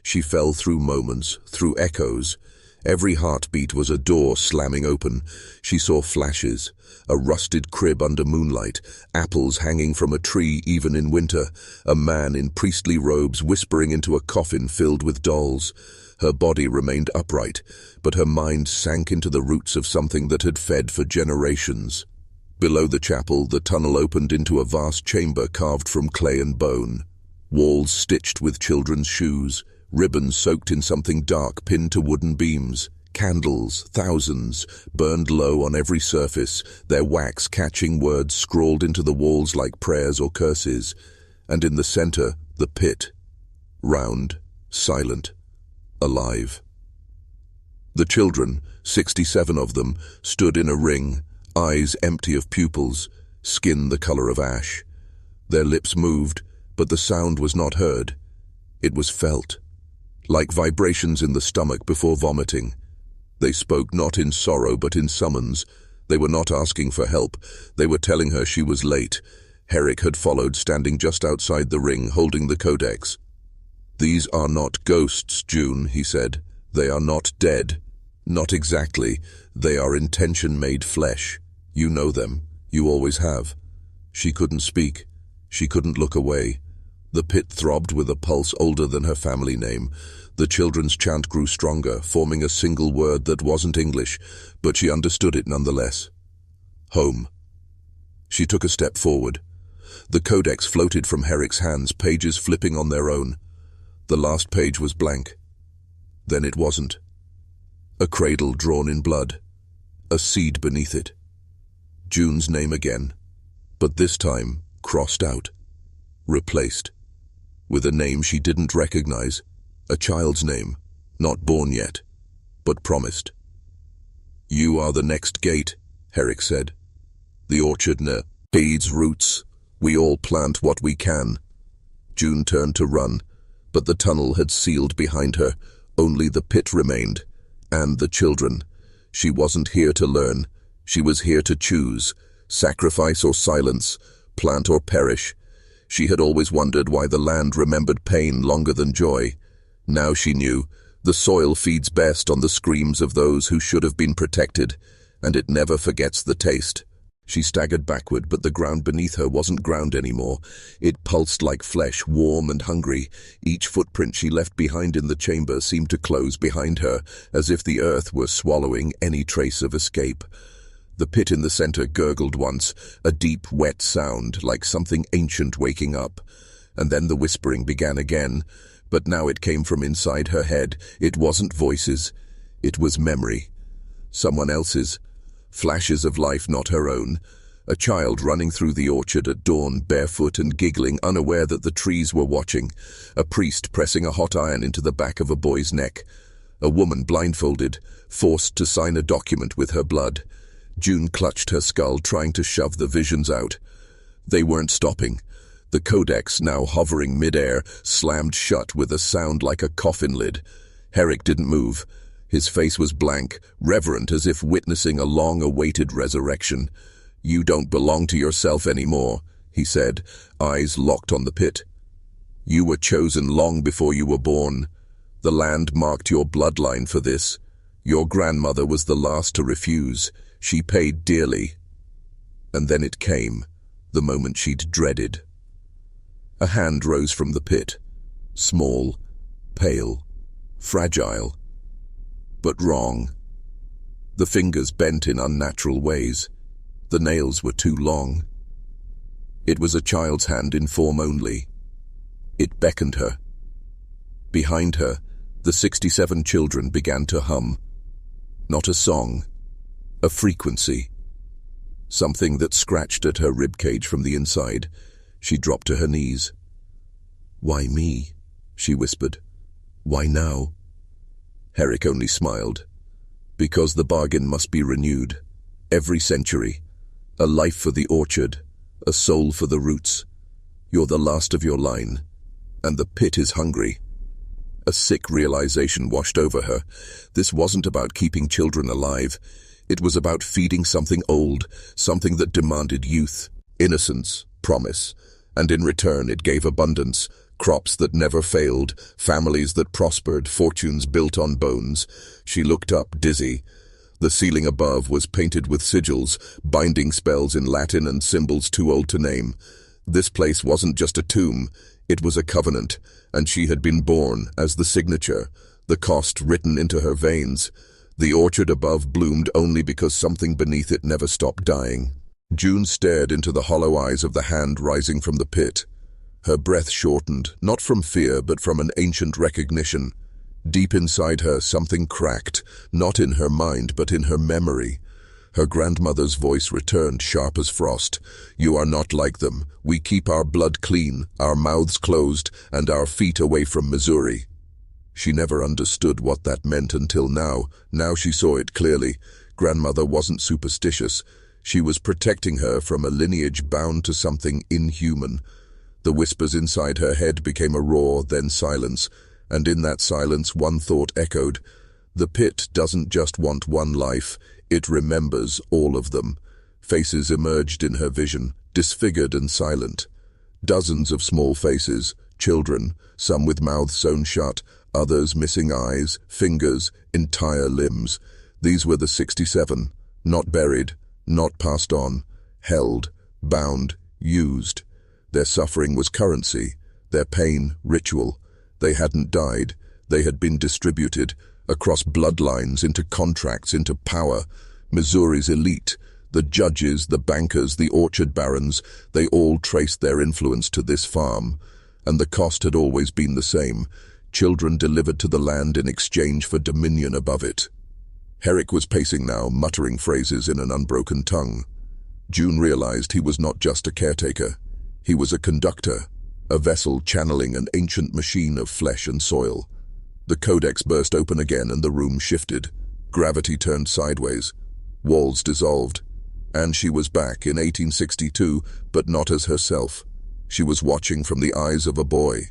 Speaker 1: She fell through moments, through echoes. Every heartbeat was a door slamming open. She saw flashes, a rusted crib under moonlight, apples hanging from a tree even in winter, a man in priestly robes whispering into a coffin filled with dolls. Her body remained upright, but her mind sank into the roots of something that had fed for generations. Below the chapel, the tunnel opened into a vast chamber carved from clay and bone. Walls stitched with children's shoes, ribbons soaked in something dark pinned to wooden beams, candles, thousands, burned low on every surface, their wax catching words scrawled into the walls like prayers or curses, and in the center, the pit. round, silent, alive. The children, 67 of them, stood in a ring, eyes empty of pupils, skin the color of ash. Their lips moved, but the sound was not heard. It was felt, like vibrations in the stomach before vomiting. They spoke not in sorrow but in summons. They were not asking for help. They were telling her she was late. Herrick had followed, standing just outside the ring, holding the codex. "These are not ghosts, June," he said. "They are not dead. Not exactly. They are intention made flesh. You know them. You always have." She couldn't speak. She couldn't look away. The pit throbbed with a pulse older than her family name. The children's chant grew stronger, forming a single word that wasn't English, but she understood it nonetheless. Home. She took a step forward. The codex floated from Herrick's hands, pages flipping on their own. The last page was blank. Then it wasn't. A cradle drawn in blood. A seed beneath it. June's name again, but this time crossed out. Replaced. With a name she didn't recognize. A child's name, not born yet, but promised. "You are the next gate," Herrick said. "The orchard needs roots. We all plant what we can." June turned to run, but the tunnel had sealed behind her. Only the pit remained, and the children. She wasn't here to learn. She was here to choose, sacrifice or silence, plant or perish. She had always wondered why the land remembered pain longer than joy. Now she knew. The soil feeds best on the screams of those who should have been protected, and it never forgets the taste. She staggered backward, but the ground beneath her wasn't ground anymore. It pulsed like flesh, warm and hungry. Each footprint she left behind in the chamber seemed to close behind her, as if the earth were swallowing any trace of escape. The pit in the center gurgled once, a deep, wet sound, like something ancient waking up. And then the whispering began again, but now it came from inside her head. It wasn't voices. It was memory. Someone else's. Flashes of life, not her own. A child running through the orchard at dawn, barefoot and giggling, unaware that the trees were watching. A priest pressing a hot iron into the back of a boy's neck. A woman blindfolded, forced to sign a document with her blood. June clutched her skull, trying to shove the visions out. They weren't stopping. The codex, now hovering mid-air, slammed shut with a sound like a coffin lid. Herrick didn't move. His face was blank, reverent, as if witnessing a long-awaited resurrection. "You don't belong to yourself anymore," he said, eyes locked on the pit. "You were chosen long before you were born. The land marked your bloodline for this. Your grandmother was the last to refuse. She paid dearly." And then it came, the moment she'd dreaded. A hand rose from the pit, small, pale, fragile, but wrong. The fingers bent in unnatural ways. The nails were too long. It was a child's hand in form only. It beckoned her. Behind her, the 67 children began to hum. Not a song, a frequency. Something that scratched at her ribcage from the inside. She dropped to her knees. "Why me?" she whispered. "Why now?" Herrick only smiled. "Because the bargain must be renewed. Every century. A life for the orchard, a soul for the roots. You're the last of your line, and the pit is hungry." A sick realization washed over her. This wasn't about keeping children alive. It was about feeding something old, something that demanded youth, innocence, promise. And in return it gave abundance, crops that never failed, families that prospered, fortunes built on bones. She looked up, dizzy. The ceiling above was painted with sigils, binding spells in Latin and symbols too old to name. This place wasn't just a tomb, it was a covenant, and she had been born as the signature, the cost written into her veins. The orchard above bloomed only because something beneath it never stopped dying. June stared into the hollow eyes of the hand rising from the pit. Her breath shortened, not from fear but from an ancient recognition. Deep inside her, something cracked, not in her mind but in her memory. Her grandmother's voice returned sharp as frost. "You are not like them. We keep our blood clean, our mouths closed, and our feet away from Missouri." She never understood what that meant until now. Now she saw it clearly. Grandmother wasn't superstitious. She was protecting her from a lineage bound to something inhuman. The whispers inside her head became a roar, then silence, and in that silence one thought echoed. The pit doesn't just want one life, it remembers all of them. Faces emerged in her vision, disfigured and silent. Dozens of small faces, children, some with mouths sewn shut, others missing eyes, fingers, entire limbs. These were the 67, not buried, not passed on, held, bound, used. Their suffering was currency, their pain ritual. They hadn't died, they had been distributed, across bloodlines, into contracts, into power. Missouri's elite, the judges, the bankers, the orchard barons, they all traced their influence to this farm. And the cost had always been the same. Children delivered to the land in exchange for dominion above it. Herrick was pacing now, muttering phrases in an unbroken tongue. June realized he was not just a caretaker. He was a conductor, a vessel channeling an ancient machine of flesh and soil. The codex burst open again and the room shifted. Gravity turned sideways. Walls dissolved. And she was back in 1862, but not as herself. She was watching from the eyes of a boy.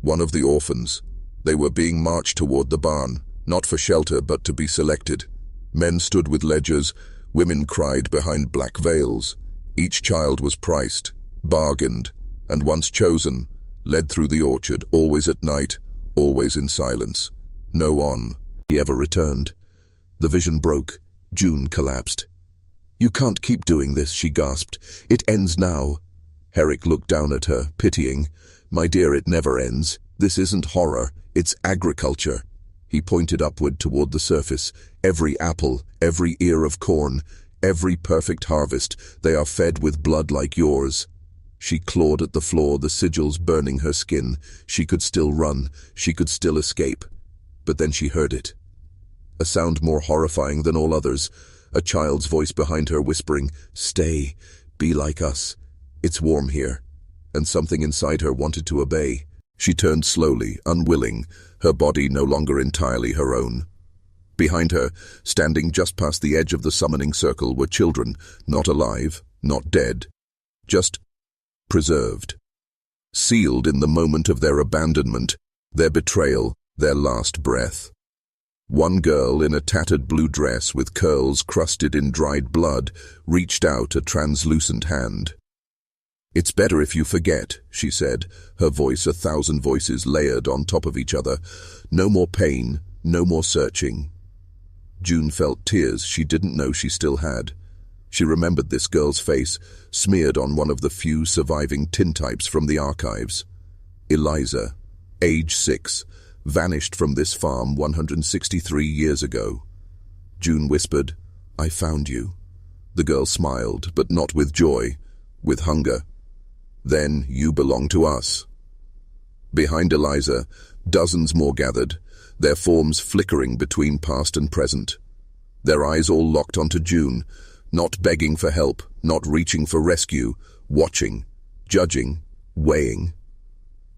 Speaker 1: One of the orphans. They were being marched toward the barn, not for shelter but to be selected. Men stood with ledgers, women cried behind black veils. Each child was priced, bargained, and once chosen, led through the orchard, always at night, always in silence. No one he ever returned. The vision broke. June collapsed. "You can't keep doing this," she gasped. "It ends now." Herrick looked down at her, pitying. "My dear, it never ends. This isn't horror, it's agriculture." He pointed upward toward the surface. "Every apple, every ear of corn, every perfect harvest, they are fed with blood like yours." She clawed at the floor, the sigils burning her skin. She could still run, she could still escape. But then she heard it. A sound more horrifying than all others. A child's voice behind her whispering, "Stay, be like us. It's warm here." And something inside her wanted to obey. She turned slowly, unwilling, her body no longer entirely her own. Behind her, standing just past the edge of the summoning circle, were children, not alive, not dead, just preserved. Sealed in the moment of their abandonment, their betrayal, their last breath. One girl in a tattered blue dress with curls crusted in dried blood reached out a translucent hand. "It's better if you forget," she said, her voice 1,000 voices layered on top of each other. "No more pain, no more searching." June felt tears she didn't know she still had. She remembered this girl's face, smeared on one of the few surviving tintypes from the archives. Eliza, age 6, vanished from this farm 163 years ago. June whispered, "I found you." The girl smiled, but not with joy, with hunger. "Then you belong to us." Behind Eliza, dozens more gathered, their forms flickering between past and present. Their eyes all locked onto June, not begging for help, not reaching for rescue, watching, judging, weighing.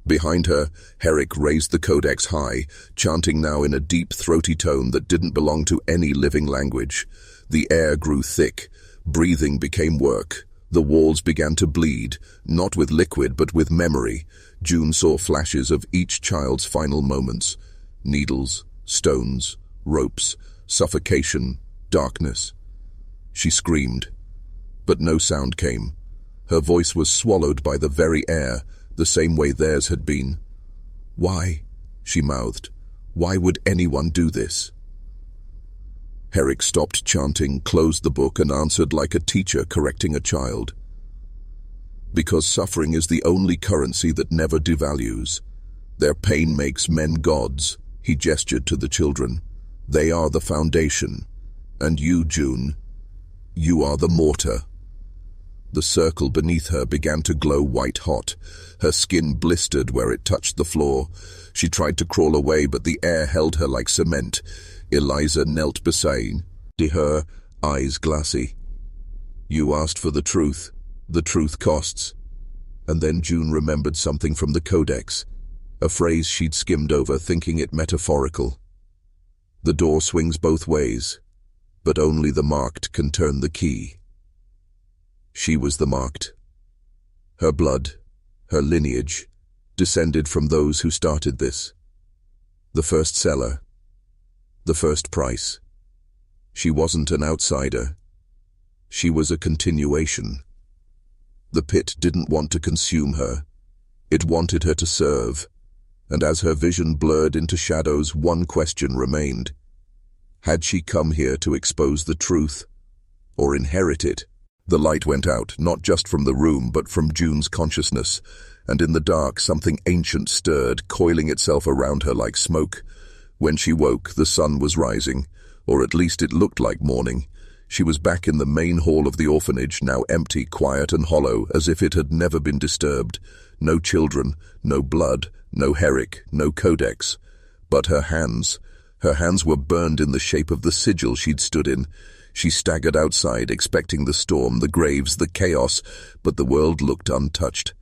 Speaker 1: Behind her, Herrick raised the codex high, chanting now in a deep, throaty tone that didn't belong to any living language. The air grew thick, breathing became work. The walls began to bleed, not with liquid but with memory. June saw flashes of each child's final moments. Needles, stones, ropes, suffocation, darkness. She screamed, but no sound came. Her voice was swallowed by the very air, the same way theirs had been. "Why?" she mouthed. "Why would anyone do this?" Herrick stopped chanting, closed the book, and answered like a teacher correcting a child. "Because suffering is the only currency that never devalues. Their pain makes men gods." He gestured to the children. "They are the foundation. And you, June, you are the mortar." The circle beneath her began to glow white-hot. Her skin blistered where it touched the floor. She tried to crawl away, but the air held her like cement. Eliza knelt beside her, eyes glassy. "You asked for the truth. The truth costs." And then June remembered something from the Codex, a phrase she'd skimmed over, thinking it metaphorical. The door swings both ways, but only the marked can turn the key. She was the marked. Her blood, her lineage, descended from those who started this. The first seller, the first price. She wasn't an outsider. She was a continuation. The pit didn't want to consume her. It wanted her to serve. And as her vision blurred into shadows, one question remained. Had she come here to expose the truth, or inherit it? The light went out, not just from the room, but from June's consciousness, and in the dark something ancient stirred, coiling itself around her like smoke. When she woke, the sun was rising, or at least it looked like morning. She was back in the main hall of the orphanage, now empty, quiet and hollow, as if it had never been disturbed. No children, no blood, no Herrick, no Codex. But her hands were burned in the shape of the sigil she'd stood in. She staggered outside, expecting the storm, the graves, the chaos, but the world looked untouched,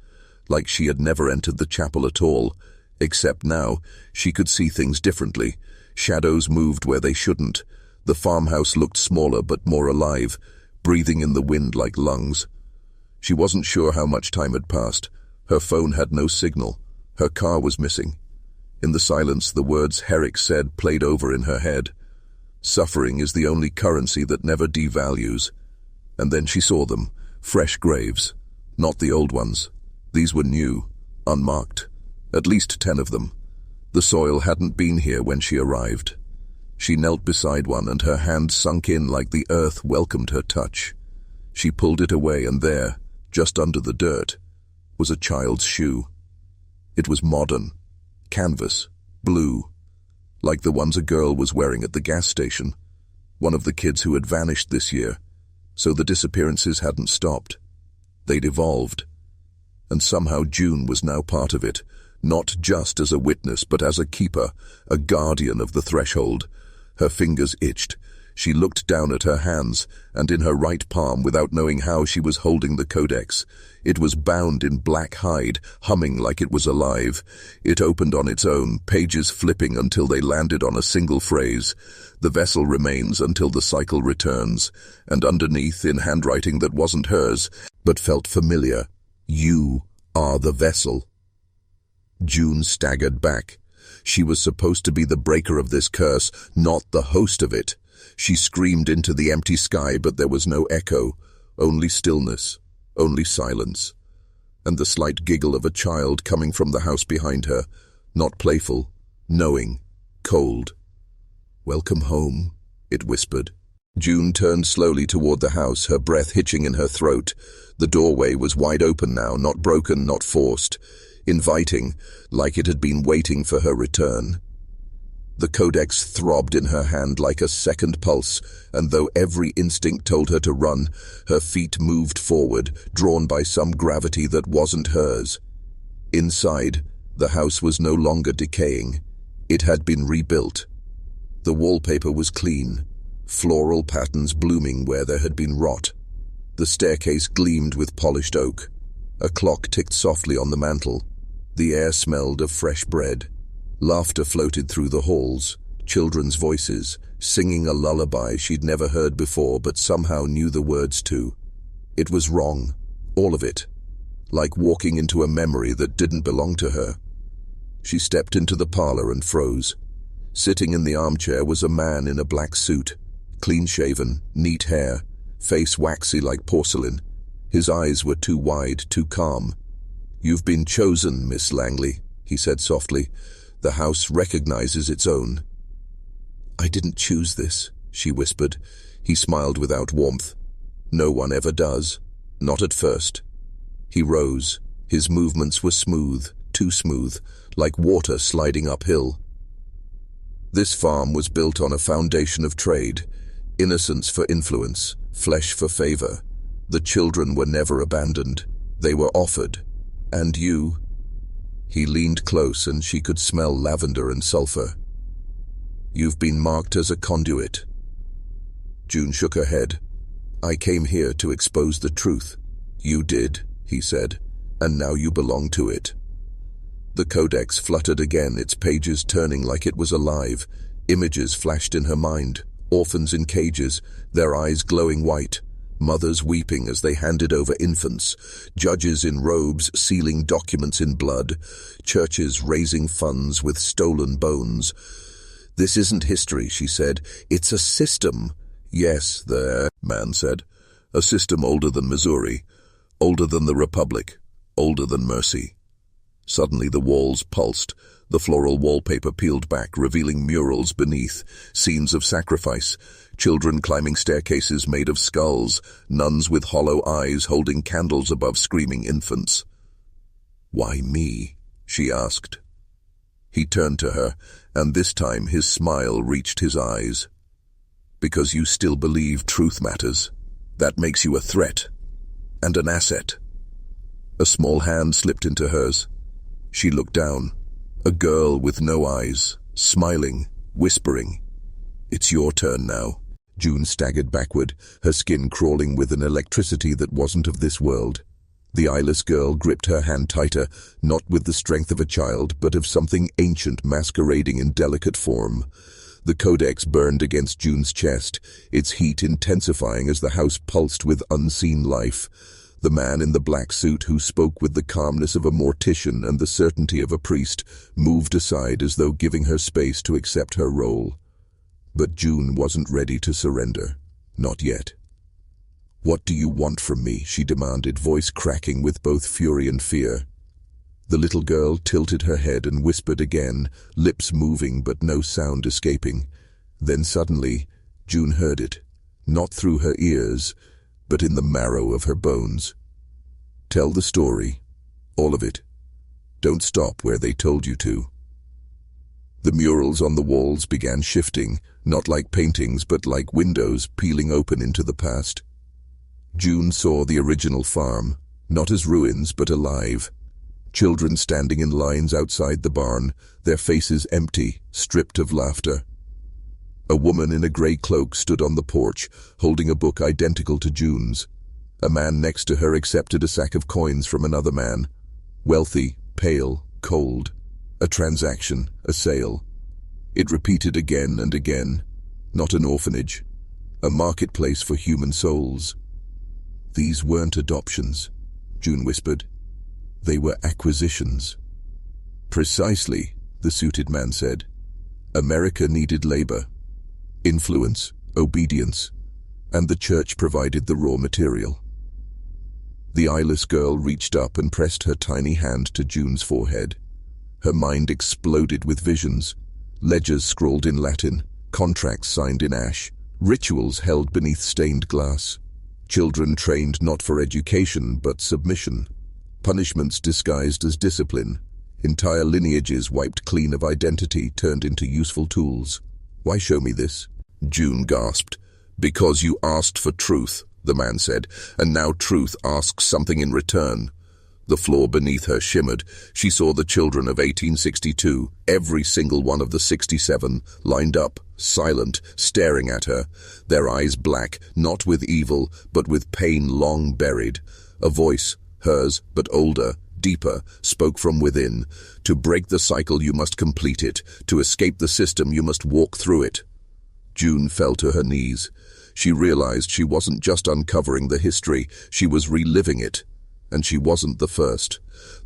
Speaker 1: like she had never entered the chapel at all. Except now, she could see things differently. Shadows moved where they shouldn't. The farmhouse looked smaller but more alive, breathing in the wind like lungs. She wasn't sure how much time had passed. Her phone had no signal. Her car was missing. In the silence, the words Herrick said played over in her head. Suffering is the only currency that never devalues. And then she saw them, fresh graves, not the old ones. These were new, unmarked, at least 10 of them. The soil hadn't been here when she arrived. She knelt beside one, and her hand sunk in like the earth welcomed her touch. She pulled it away, and there, just under the dirt, was a child's shoe. It was modern, canvas, blue, like the ones a girl was wearing at the gas station, one of the kids who had vanished this year. So the disappearances hadn't stopped. They'd evolved. And somehow June was now part of it, not just as a witness, but as a keeper, a guardian of the threshold. Her fingers itched. She looked down at her hands, and in her right palm, without knowing how, she was holding the Codex. It was bound in black hide, humming like it was alive. It opened on its own, pages flipping until they landed on a single phrase. "The vessel remains until the cycle returns." And underneath, in handwriting that wasn't hers, but felt familiar, "You are the vessel." June staggered back. She was supposed to be the breaker of this curse, not the host of it. She screamed into the empty sky, but there was no echo, only stillness, only silence, and the slight giggle of a child coming from the house behind her, not playful, knowing, cold. "Welcome home," it whispered. June turned slowly toward the house, her breath hitching in her throat. The doorway was wide open now, not broken, not forced, inviting, like it had been waiting for her return. The Codex throbbed in her hand like a second pulse, and though every instinct told her to run, her feet moved forward, drawn by some gravity that wasn't hers. Inside, the house was no longer decaying. It had been rebuilt. The wallpaper was clean, floral patterns blooming where there had been rot. The staircase gleamed with polished oak. A clock ticked softly on the mantel. The air smelled of fresh bread. Laughter floated through the halls, children's voices, singing a lullaby she'd never heard before but somehow knew the words to. It was wrong, all of it, like walking into a memory that didn't belong to her. She stepped into the parlor and froze. Sitting in the armchair was a man in a black suit, clean-shaven, neat hair, face waxy like porcelain. His eyes were too wide, too calm. "You've been chosen, Miss Langley," he said softly. "The house recognizes its own." "I didn't choose this," she whispered. He smiled without warmth. "No one ever does. Not at first." He rose. His movements were smooth, too smooth, like water sliding uphill. This farm was built on a foundation of trade, innocence for influence, flesh for favor. The children were never abandoned. They were offered. And you... He leaned close and she could smell lavender and sulfur. "You've been marked as a conduit." June shook her head. "I came here to expose the truth." "You did," he said, "and now you belong to it." The codex fluttered again, its pages turning like it was alive. Images flashed in her mind. Orphans in cages, their eyes glowing white. Mothers weeping as they handed over infants. Judges in robes sealing documents in blood. Churches raising funds with stolen bones. "This isn't history," she said. "It's a system." "Yes, the man said. "A system older than Missouri. Older than the Republic. Older than mercy." Suddenly the walls pulsed. The floral wallpaper peeled back, revealing murals beneath, scenes of sacrifice, children climbing staircases made of skulls, nuns with hollow eyes holding candles above screaming infants. "Why me?" she asked. He turned to her, and this time his smile reached his eyes. "Because you still believe truth matters. That makes you a threat. And an asset." A small hand slipped into hers. She looked down. A girl with no eyes, smiling, whispering. "It's your turn now." June staggered backward, her skin crawling with an electricity that wasn't of this world. The eyeless girl gripped her hand tighter, not with the strength of a child, but of something ancient masquerading in delicate form. The codex burned against June's chest, its heat intensifying as the house pulsed with unseen life. The man in the black suit, who spoke with the calmness of a mortician and the certainty of a priest, moved aside as though giving her space to accept her role. But June wasn't ready to surrender. Not yet. "What do you want from me?" she demanded, voice cracking with both fury and fear. The little girl tilted her head and whispered again, lips moving but no sound escaping. Then suddenly, June heard it, not through her ears, but in the marrow of her bones. "Tell the story. All of it. Don't stop where they told you to." The murals on the walls began shifting, not like paintings but like windows peeling open into the past. June saw the original farm, not as ruins but alive. Children standing in lines outside the barn, their faces empty, stripped of laughter. A woman in a grey cloak stood on the porch, holding a book identical to June's. A man next to her accepted a sack of coins from another man. Wealthy, pale, cold. A transaction, a sale. It repeated again and again. Not an orphanage. A marketplace for human souls. "These weren't adoptions," June whispered. "They were acquisitions." "Precisely," the suited man said. "America needed labor. Influence, obedience, and the church provided the raw material." The eyeless girl reached up and pressed her tiny hand to June's forehead. Her mind exploded with visions. Ledgers scrawled in Latin, contracts signed in ash, rituals held beneath stained glass. Children trained not for education but submission. Punishments disguised as discipline. Entire lineages wiped clean of identity, turned into useful tools. "Why show me this?" June gasped. "Because you asked for truth," the man said, "and now truth asks something in return." The floor beneath her shimmered. She saw the children of 1862, every single one of the 67, lined up, silent, staring at her, their eyes black, not with evil, but with pain long buried. A voice, hers, but older, deeper, spoke from within. "To break the cycle you must complete it. To escape the system you must walk through it." June fell to her knees. She realized she wasn't just uncovering the history, she was reliving it. And she wasn't the first.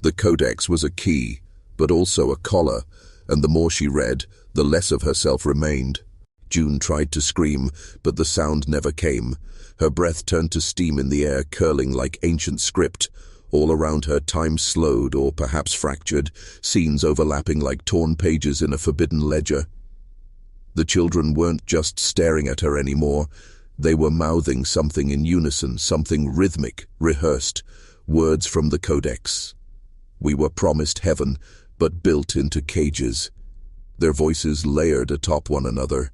Speaker 1: The codex was a key, but also a collar, and the more she read, the less of herself remained. June tried to scream, but the sound never came. Her breath turned to steam in the air, curling like ancient script. All around her, time slowed or perhaps fractured, scenes overlapping like torn pages in a forbidden ledger. The children weren't just staring at her anymore. They were mouthing something in unison, something rhythmic, rehearsed. Words from the codex. "We were promised heaven, but built into cages." Their voices layered atop one another,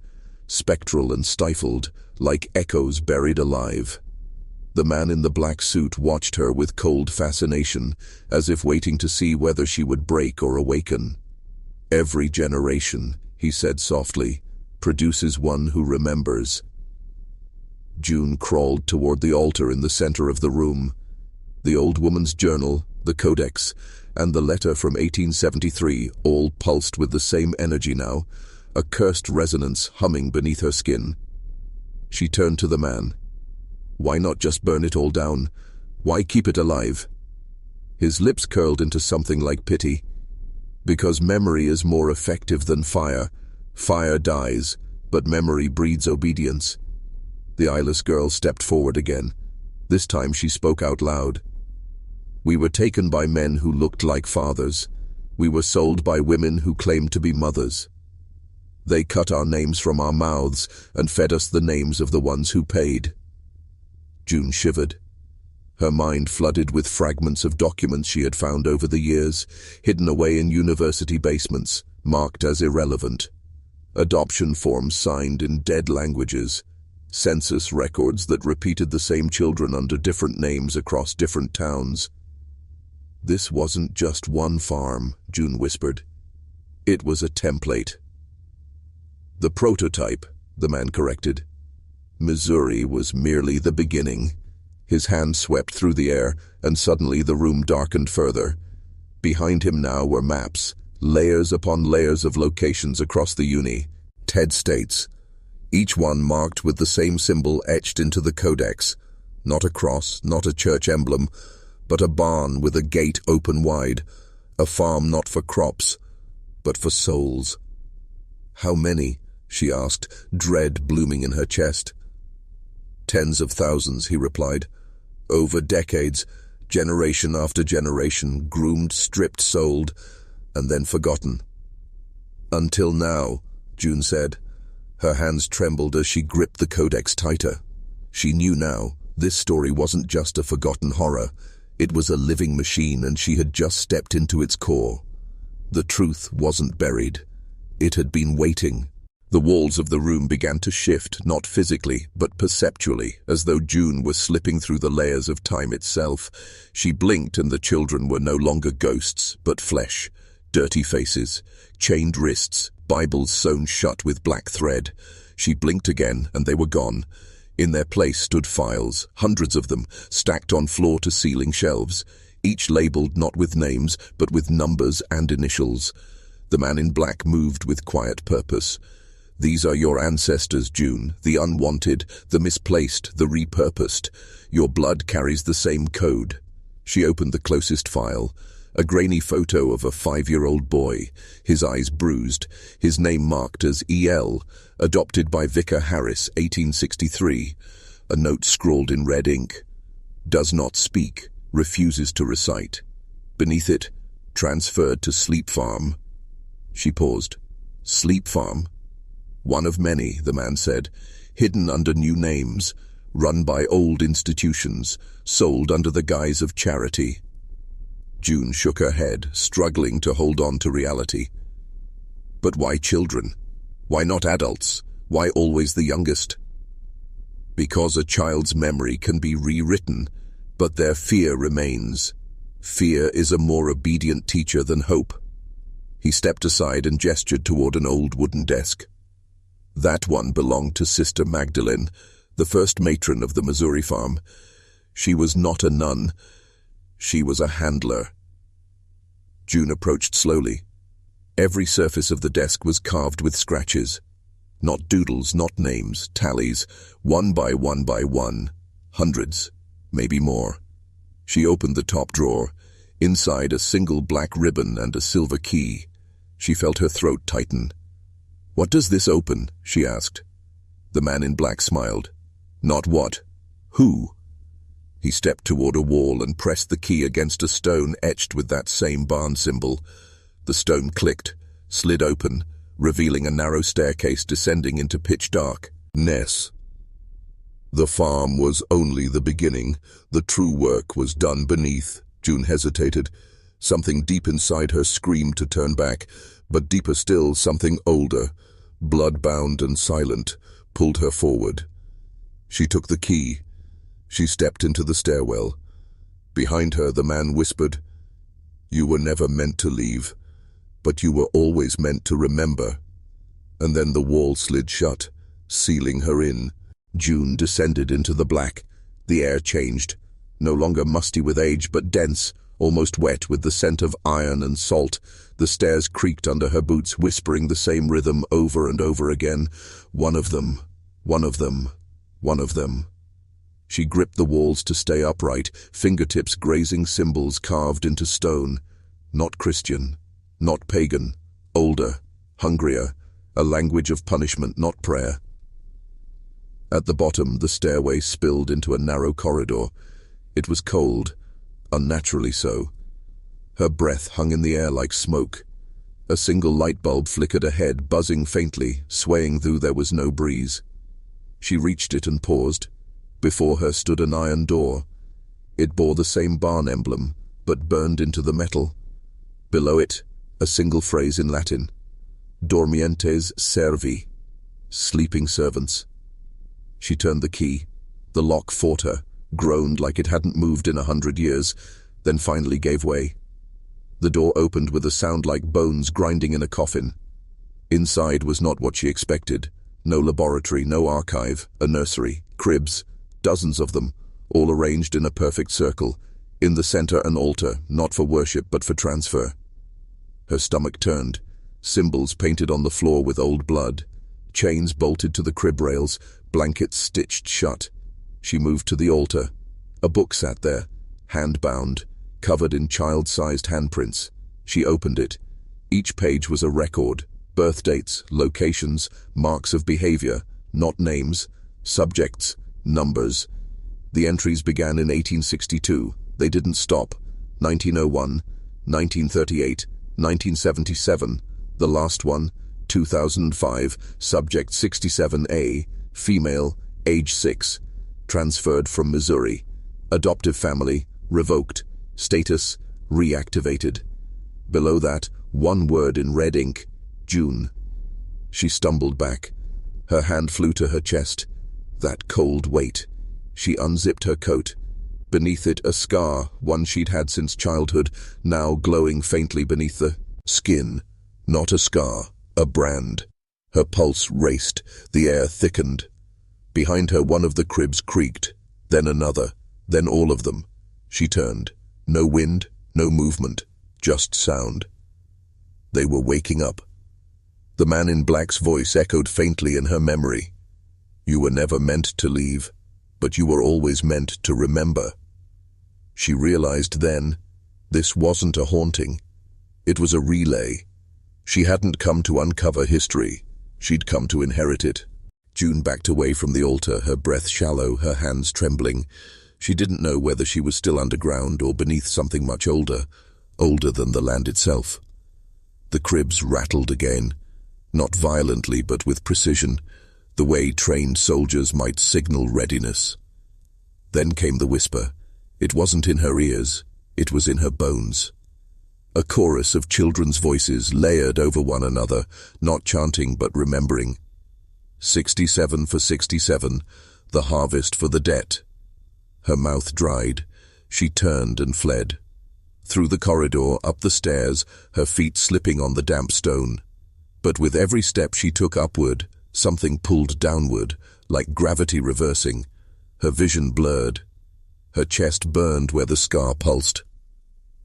Speaker 1: spectral and stifled, like echoes buried alive. The man in the black suit watched her with cold fascination, as if waiting to see whether she would break or awaken. "Every generation," he said softly, "produces one who remembers." June crawled toward the altar in the center of the room. The old woman's journal, the codex, and the letter from 1873 all pulsed with the same energy now, a cursed resonance humming beneath her skin. She turned to the man. Why not just burn it all down? Why keep it alive? His lips curled into something like pity. Because memory is more effective than fire. Fire dies, but memory breeds obedience. The eyeless girl stepped forward again. This time she spoke out loud. We were taken by men who looked like fathers. We were sold by women who claimed to be mothers. They cut our names from our mouths and fed us the names of the ones who paid. June shivered. Her mind flooded with fragments of documents she had found over the years, hidden away in university basements, marked as irrelevant. Adoption forms signed in dead languages. Census records that repeated the same children under different names across different towns. This wasn't just one farm, June whispered. It was a template. The prototype, the man corrected. Missouri was merely the beginning. His hand swept through the air, and suddenly the room darkened further. Behind him now were maps, layers upon layers of locations across the uni, TED states, each one marked with the same symbol etched into the codex. Not a cross, not a church emblem, but a barn with a gate open wide, a farm not for crops, but for souls. How many? She asked, dread blooming in her chest. Tens of thousands, he replied. Over decades, generation after generation, groomed, stripped, sold, and then forgotten. Until now, June said. Her hands trembled as she gripped the codex tighter. She knew now, this story wasn't just a forgotten horror. It was a living machine, and she had just stepped into its core. The truth wasn't buried. It had been waiting. The walls of the room began to shift, not physically, but perceptually, as though June was slipping through the layers of time itself. She blinked, and the children were no longer ghosts, but flesh. Dirty faces, chained wrists, Bibles sewn shut with black thread. She blinked again, and they were gone. In their place stood files, hundreds of them, stacked on floor-to-ceiling shelves, each labeled not with names, but with numbers and initials. The man in black moved with quiet purpose. These are your ancestors, June, the unwanted, the misplaced, the repurposed. Your blood carries the same code. She opened the closest file. A grainy photo of a 5-year-old boy, his eyes bruised, his name marked as E.L., adopted by Vicar Harris, 1863. A note scrawled in red ink. Does not speak, refuses to recite. Beneath it, transferred to Sleep Farm. She paused. Sleep Farm? One of many, the man said, hidden under new names, run by old institutions, sold under the guise of charity. June shook her head, struggling to hold on to reality. But why children? Why not adults? Why always the youngest? Because a child's memory can be rewritten, but their fear remains. Fear is a more obedient teacher than hope. He stepped aside and gestured toward an old wooden desk. That one belonged to Sister Magdalene, the first matron of the Missouri farm. She was not a nun. She was a handler. June approached slowly. Every surface of the desk was carved with scratches. Not doodles, not names, tallies, one by one by one. Hundreds, maybe more. She opened the top drawer. Inside, a single black ribbon and a silver key. She felt her throat tighten. What does this open? She asked. The man in black smiled. Not what. Who? He stepped toward a wall and pressed the key against a stone etched with that same barn symbol. The stone clicked, slid open, revealing a narrow staircase descending into pitch dark. Ness. The farm was only the beginning. The true work was done beneath. June hesitated. Something deep inside her screamed to turn back, but deeper still, something older, blood-bound and silent, pulled her forward. She took the key. She stepped into the stairwell. Behind her, the man whispered, "You were never meant to leave, but you were always meant to remember." And then the wall slid shut, sealing her in. June descended into the black. The air changed, no longer musty with age, but dense, almost wet with the scent of iron and salt. The stairs creaked under her boots, whispering the same rhythm over and over again. One of them, one of them, one of them. She gripped the walls to stay upright, fingertips grazing symbols carved into stone. Not Christian, not pagan, older, hungrier, a language of punishment, not prayer. At the bottom, the stairway spilled into a narrow corridor. It was cold, unnaturally so. Her breath hung in the air like smoke. A single light bulb flickered ahead, buzzing faintly, swaying though there was no breeze. She reached it and paused. Before her stood an iron door. It bore the same barn emblem, but burned into the metal. Below it, a single phrase in Latin. Dormientes servi. Sleeping servants. She turned the key. The lock fought her, groaned like it hadn't moved in 100 years, then finally gave way. The door opened with a sound like bones grinding in a coffin. Inside was not what she expected. No laboratory, no archive, a nursery, cribs, dozens of them, all arranged in a perfect circle. In the center an altar, not for worship but for transfer. Her stomach turned. Symbols painted on the floor with old blood. Chains bolted to the crib rails, blankets stitched shut. She moved to the altar. A book sat there, hand-bound, covered in child-sized handprints. She opened it. Each page was a record. Birth dates, locations, marks of behavior, not names, subjects, numbers. The entries began in 1862. They didn't stop. 1901, 1938, 1977. The last one, 2005, subject 67A, female, age 6. Transferred from Missouri. Adoptive family, revoked. Status, reactivated. Below that, one word in red ink, June. She stumbled back. Her hand flew to her chest. That cold weight. She unzipped her coat. Beneath it a scar, one she'd had since childhood, now glowing faintly beneath the skin. Not a scar, a brand. Her pulse raced, the air thickened. Behind her one of the cribs creaked, then another, then all of them. She turned. No wind, no movement, just sound. They were waking up. The man in black's voice echoed faintly in her memory. You were never meant to leave, but you were always meant to remember. She realized then, this wasn't a haunting. It was a relay. She hadn't come to uncover history. She'd come to inherit it. June backed away from the altar, her breath shallow, her hands trembling. She didn't know whether she was still underground or beneath something much older, older than the land itself. The cribs rattled again, not violently but with precision, the way trained soldiers might signal readiness. Then came the whisper. It wasn't in her ears, it was in her bones. A chorus of children's voices layered over one another, not chanting but remembering. 67 for 67, the harvest for the debt. Her mouth dried. She turned and fled. Through the corridor, up the stairs, her feet slipping on the damp stone. But with every step she took upward, something pulled downward, like gravity reversing. Her vision blurred. Her chest burned where the scar pulsed.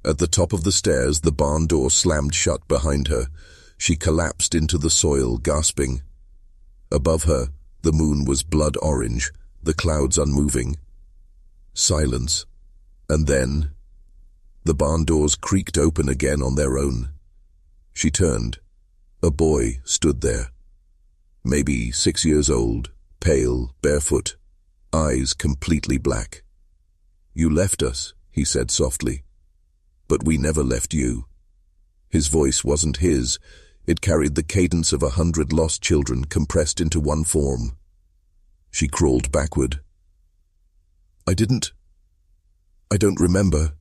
Speaker 1: At the top of the stairs, the barn door slammed shut behind her. She collapsed into the soil, gasping. Above her, the moon was blood orange, the clouds unmoving. Silence. And then, the barn doors creaked open again on their own. She turned. A boy stood there. Maybe 6 years old, pale, barefoot, eyes completely black. You left us, he said softly. But we never left you. His voice wasn't his. It carried the cadence of 100 lost children compressed into one form. She crawled backward. I don't remember.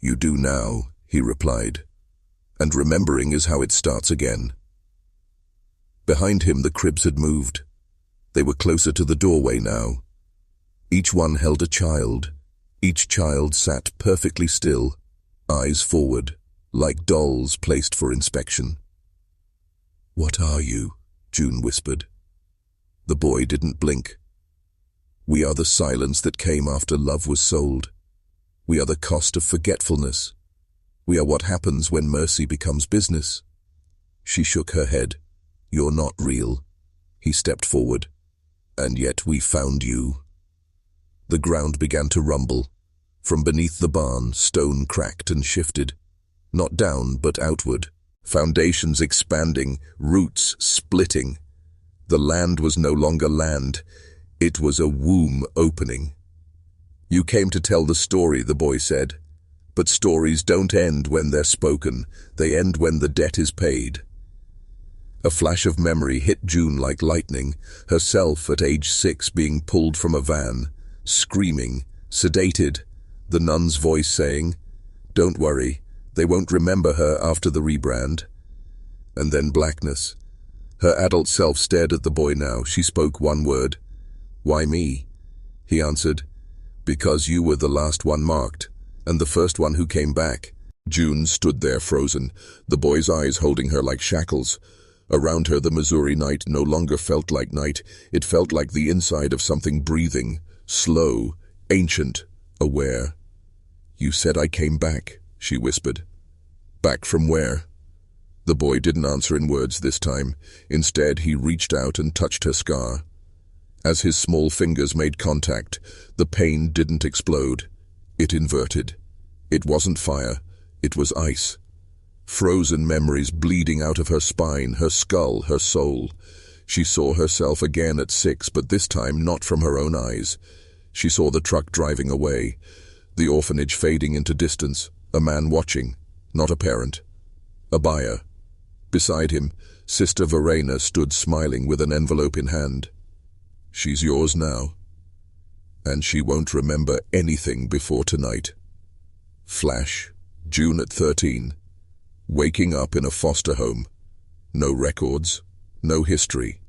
Speaker 1: You do now, he replied. And remembering is how it starts again. Behind him the cribs had moved. They were closer to the doorway now. Each one held a child. Each child sat perfectly still, eyes forward, like dolls placed for inspection. What are you? June whispered. The boy didn't blink. We are the silence that came after love was sold. We are the cost of forgetfulness. We are what happens when mercy becomes business. She shook her head. You're not real. He stepped forward. And yet we found you. The ground began to rumble. From beneath the barn, stone cracked and shifted. Not down, but outward. Foundations expanding, roots splitting. The land was no longer land. It was a womb opening. You came to tell the story, the boy said. But stories don't end when they're spoken. They end when the debt is paid. A flash of memory hit June like lightning, herself at age 6 being pulled from a van, screaming, sedated, the nun's voice saying, "Don't worry, they won't remember her after the rebrand." And then blackness. Her adult self stared at the boy now. She spoke one word. "Why me?" He answered, "Because you were the last one marked, and the first one who came back." June stood there frozen, the boy's eyes holding her like shackles. Around her the Missouri night no longer felt like night. It felt like the inside of something breathing, slow, ancient, aware. "You said I came back," she whispered. "Back from where?" The boy didn't answer in words this time. Instead, he reached out and touched her scar. As his small fingers made contact, the pain didn't explode. It inverted. It wasn't fire. It was ice. Frozen memories bleeding out of her spine, her skull, her soul. She saw herself again at 6, but this time not from her own eyes. She saw the truck driving away, the orphanage fading into distance, a man watching, not a parent. A buyer. Beside him, Sister Verena stood smiling with an envelope in hand. "She's yours now. And she won't remember anything before tonight." Flash, June at 13. Waking up in a foster home. No records, no history.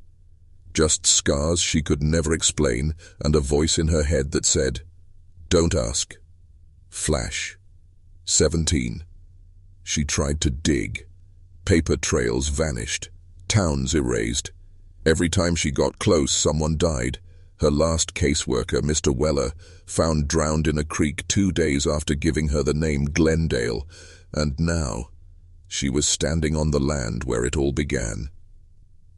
Speaker 1: Just scars she could never explain and a voice in her head that said, "Don't ask." Flash, 17. She tried to dig. Paper trails vanished. Towns erased. Every time she got close, someone died. Her last caseworker, Mr. Weller, found drowned in a creek 2 days after giving her the name Glendale. And now, she was standing on the land where it all began.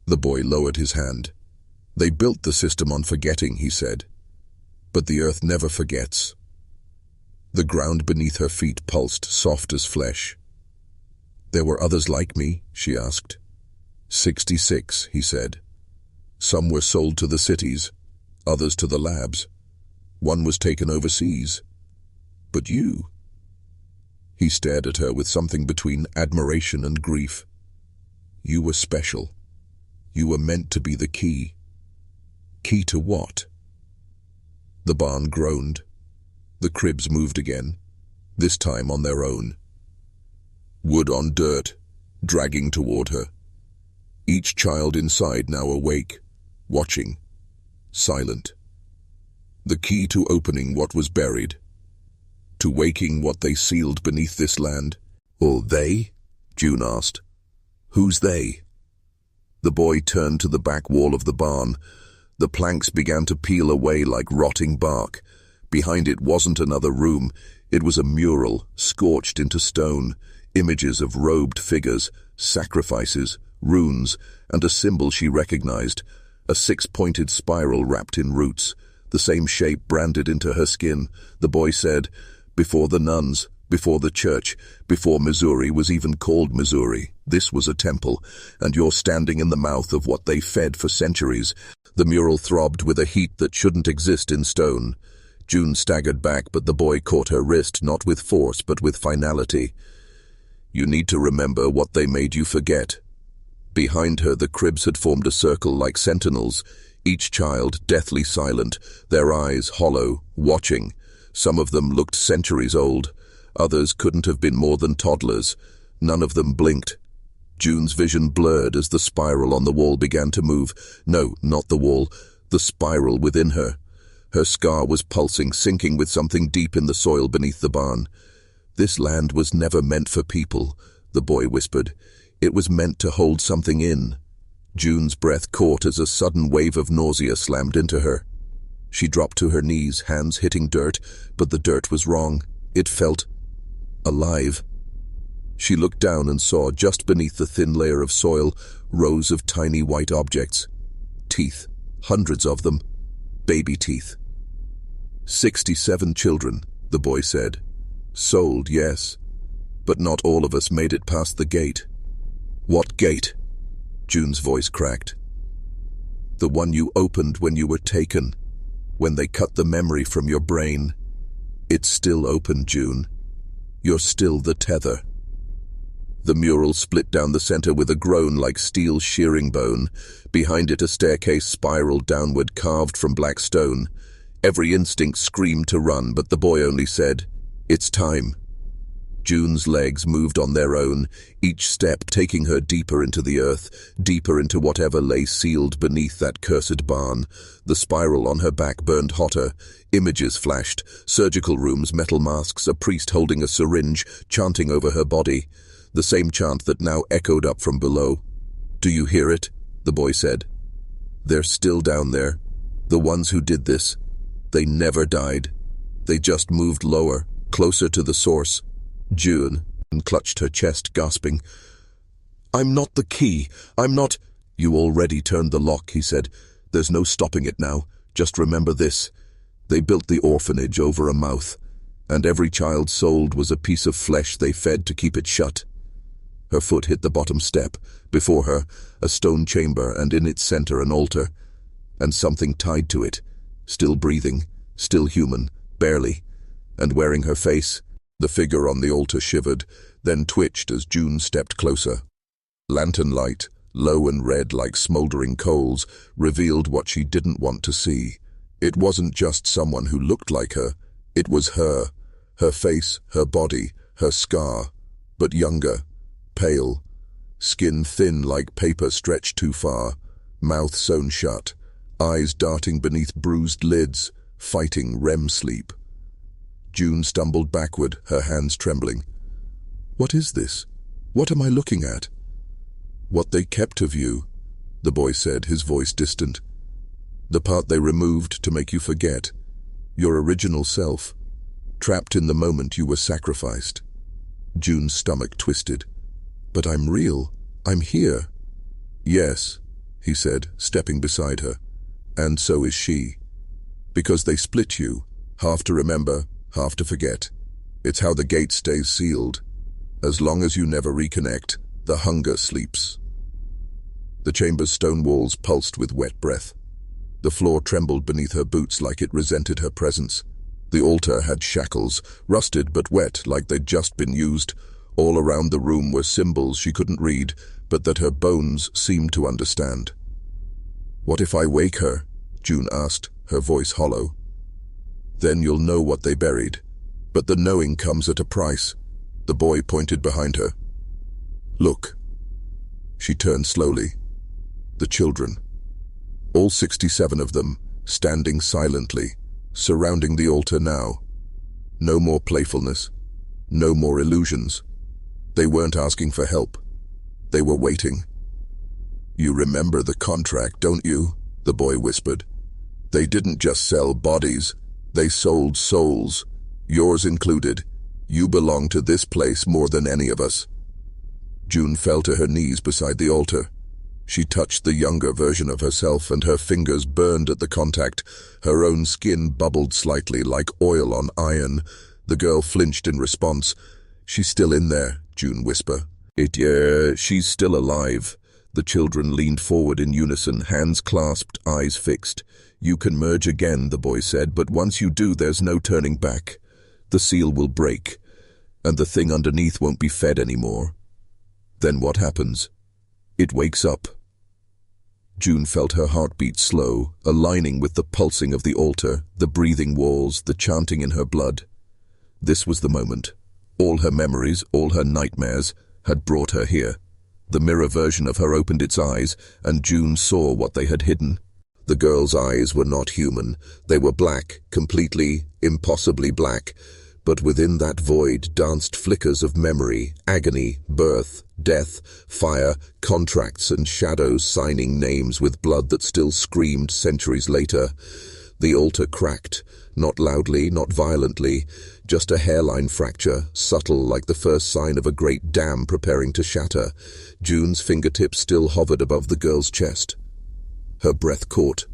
Speaker 1: The boy lowered his hand. "They built the system on forgetting," he said. "But the earth never forgets." The ground beneath her feet pulsed, soft as flesh. "There were others like me?" she asked. 66, he said. "Some were sold to the cities, others to the labs. One was taken overseas. But you?" He stared at her with something between admiration and grief. "You were special. You were meant to be the key." "Key to what?" The barn groaned. The cribs moved again, this time on their own. Wood on dirt, dragging toward her. Each child inside now awake, watching, silent. The key to opening what was buried, to waking what they sealed beneath this land. "Or they?" June asked. "Who's they?" The boy turned to the back wall of the barn. The planks began to peel away like rotting bark. Behind it wasn't another room. It was a mural, scorched into stone, images of robed figures, sacrifices, runes, and a symbol she recognized, a 6-pointed spiral wrapped in roots, the same shape branded into her skin. The boy said, "Before the nuns, before the church, before Missouri was even called Missouri, this was a temple, and you're standing in the mouth of what they fed for centuries." The mural throbbed with a heat that shouldn't exist in stone. June staggered back, but the boy caught her wrist, not with force, but with finality. "You need to remember what they made you forget." Behind her, the cribs had formed a circle like sentinels, each child deathly silent, their eyes hollow, watching. Some of them looked centuries old. Others couldn't have been more than toddlers. None of them blinked. June's vision blurred as the spiral on the wall began to move. No, not the wall, the spiral within her. Her scar was pulsing, sinking with something deep in the soil beneath the barn. "This land was never meant for people," the boy whispered. "It was meant to hold something in." June's breath caught as a sudden wave of nausea slammed into her. She dropped to her knees, hands hitting dirt, but the dirt was wrong. It felt alive. She looked down and saw, just beneath the thin layer of soil, rows of tiny white objects. Teeth, hundreds of them. Baby teeth. 67 children, the boy said. Sold, yes. But not all of us made it past the gate. What gate? June's voice cracked. The one you opened when you were taken, when they cut the memory from your brain. It's still open, June. You're still the tether. The mural split down the center with a groan like steel shearing bone. Behind it a staircase spiraled downward, carved from black stone. Every instinct screamed to run, but the boy only said, "It's time." June's legs moved on their own, each step taking her deeper into the earth, deeper into whatever lay sealed beneath that cursed barn. The spiral on her back burned hotter. Images flashed, surgical rooms, metal masks, a priest holding a syringe, chanting over her body. The same chant that now echoed up from below. "Do you hear it?" the boy said. "They're still down there. The ones who did this. They never died. They just moved lower, closer to the source." June clutched her chest, gasping. "I'm not the key. I'm not—" "You already turned the lock," he said. "There's no stopping it now. Just remember this. They built the orphanage over a mouth, and every child sold was a piece of flesh they fed to keep it shut." Her foot hit the bottom step. Before her, a stone chamber, and in its center an altar, and something tied to it, still breathing, still human, barely, and wearing her face. The figure on the altar shivered, then twitched as June stepped closer. Lantern light, low and red like smoldering coals, revealed what she didn't want to see. It wasn't just someone who looked like her. It was her. Her face, her body, her scar, but younger. Pale, skin thin like paper stretched too far, mouth sewn shut, eyes darting beneath bruised lids, fighting REM sleep. June stumbled backward, her hands trembling. "What is this? What am I looking at?" "What they kept of you," the boy said, his voice distant. "The part they removed to make you forget. Your original self. Trapped in the moment you were sacrificed." June's stomach twisted. "But I'm real. I'm here." "Yes," he said, stepping beside her. "And so is she. Because they split you, half to remember, half to forget. It's how the gate stays sealed. As long as you never reconnect, the hunger sleeps." The chamber's stone walls pulsed with wet breath. The floor trembled beneath her boots like it resented her presence. The altar had shackles, rusted but wet like they'd just been used. All around the room were symbols she couldn't read, but that her bones seemed to understand. "What if I wake her?" June asked, her voice hollow. "Then you'll know what they buried. But the knowing comes at a price." The boy pointed behind her. "Look." She turned slowly. The children. All 67 of them, standing silently, surrounding the altar now. No more playfulness. No more illusions. They weren't asking for help. They were waiting. "You remember the contract, don't you?" the boy whispered. "They didn't just sell bodies. They sold souls. Yours included. You belong to this place more than any of us." June fell to her knees beside the altar. She touched the younger version of herself, and her fingers burned at the contact. Her own skin bubbled slightly, like oil on iron. The girl flinched in response. "She's still in there," June whispered. She's still alive." The children leaned forward in unison, hands clasped, eyes fixed. "You can merge again," the boy said, "but once you do, there's no turning back. The seal will break, and the thing underneath won't be fed anymore. Then what happens? It wakes up." June felt her heartbeat slow, aligning with the pulsing of the altar, the breathing walls, the chanting in her blood. This was the moment. All her memories, all her nightmares, had brought her here. The mirror version of her opened its eyes, and June saw what they had hidden. The girl's eyes were not human. They were black, completely, impossibly black, But within that void danced flickers of memory, agony, birth, death, fire, contracts and shadows signing names with blood that still screamed centuries later. The altar cracked, not loudly, not violently, just a hairline fracture, subtle like the first sign of a great dam preparing to shatter. June's fingertips still hovered above the girl's chest. Her breath caught.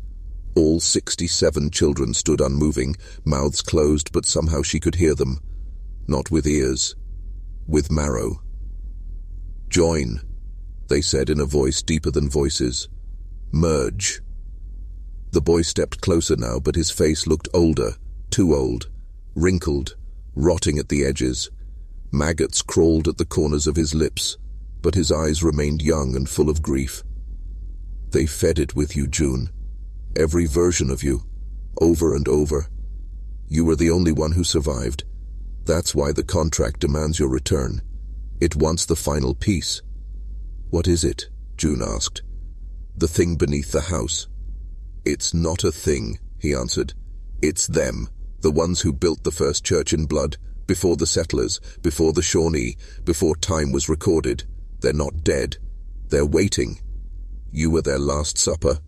Speaker 1: All 67 children stood unmoving, mouths closed, but somehow she could hear them. Not with ears, with marrow. "Join," they said in a voice deeper than voices. "Merge." The boy stepped closer now, but his face looked older, too old, wrinkled, rotting at the edges. Maggots crawled at the corners of his lips, but his eyes remained young and full of grief. "They fed it with you, June. Every version of you, over and over. You were the only one who survived. That's why the contract demands your return. It wants the final piece." "What is it?" June asked. "The thing beneath the house." "It's not a thing," he answered. "It's them, the ones who built the first church in blood, before the settlers, before the Shawnee, before time was recorded. They're not dead. They're waiting. You were their last supper."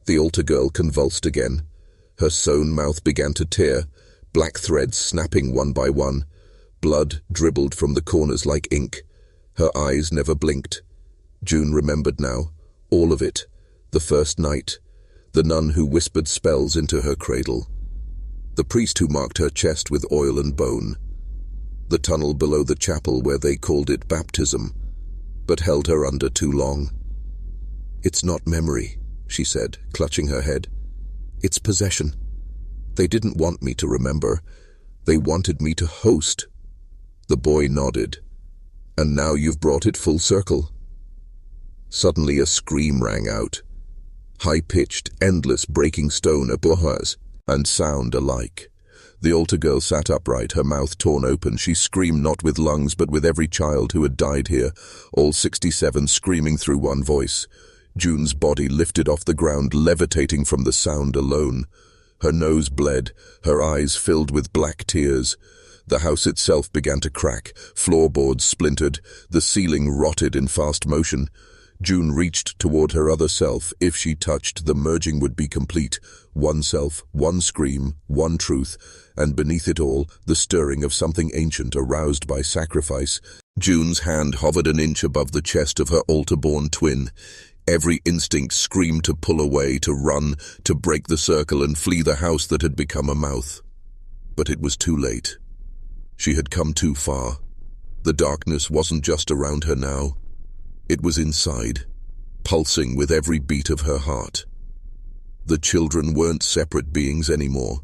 Speaker 1: The altar girl convulsed again. Her sewn mouth began to tear, black threads snapping one by one. Blood dribbled from the corners like ink. Her eyes never blinked. June remembered now, all of it. The first night, the nun who whispered spells into her cradle, the priest who marked her chest with oil and bone, the tunnel below the chapel where they called it baptism, but held her under too long. "It's not memory," she said, clutching her head. "It's possession. They didn't want me to remember. They wanted me to host." The boy nodded. "And now you've brought it full circle." Suddenly a scream rang out. High-pitched, endless breaking stone abohas and sound alike. The altar girl sat upright, her mouth torn open. She screamed not with lungs but with every child who had died here, all 67 screaming through one voice. June's body lifted off the ground, levitating from the sound alone. Her nose bled, her eyes filled with black tears. The house itself began to crack, floorboards splintered, the ceiling rotted in fast motion. June reached toward her other self. If she touched, the merging would be complete. One self, one scream, one truth, and beneath it all, the stirring of something ancient aroused by sacrifice. June's hand hovered an inch above the chest of her altar-born twin. Every instinct screamed to pull away, to run, to break the circle and flee the house that had become a mouth. But it was too late. She had come too far. The darkness wasn't just around her now. It was inside, pulsing with every beat of her heart. The children weren't separate beings anymore.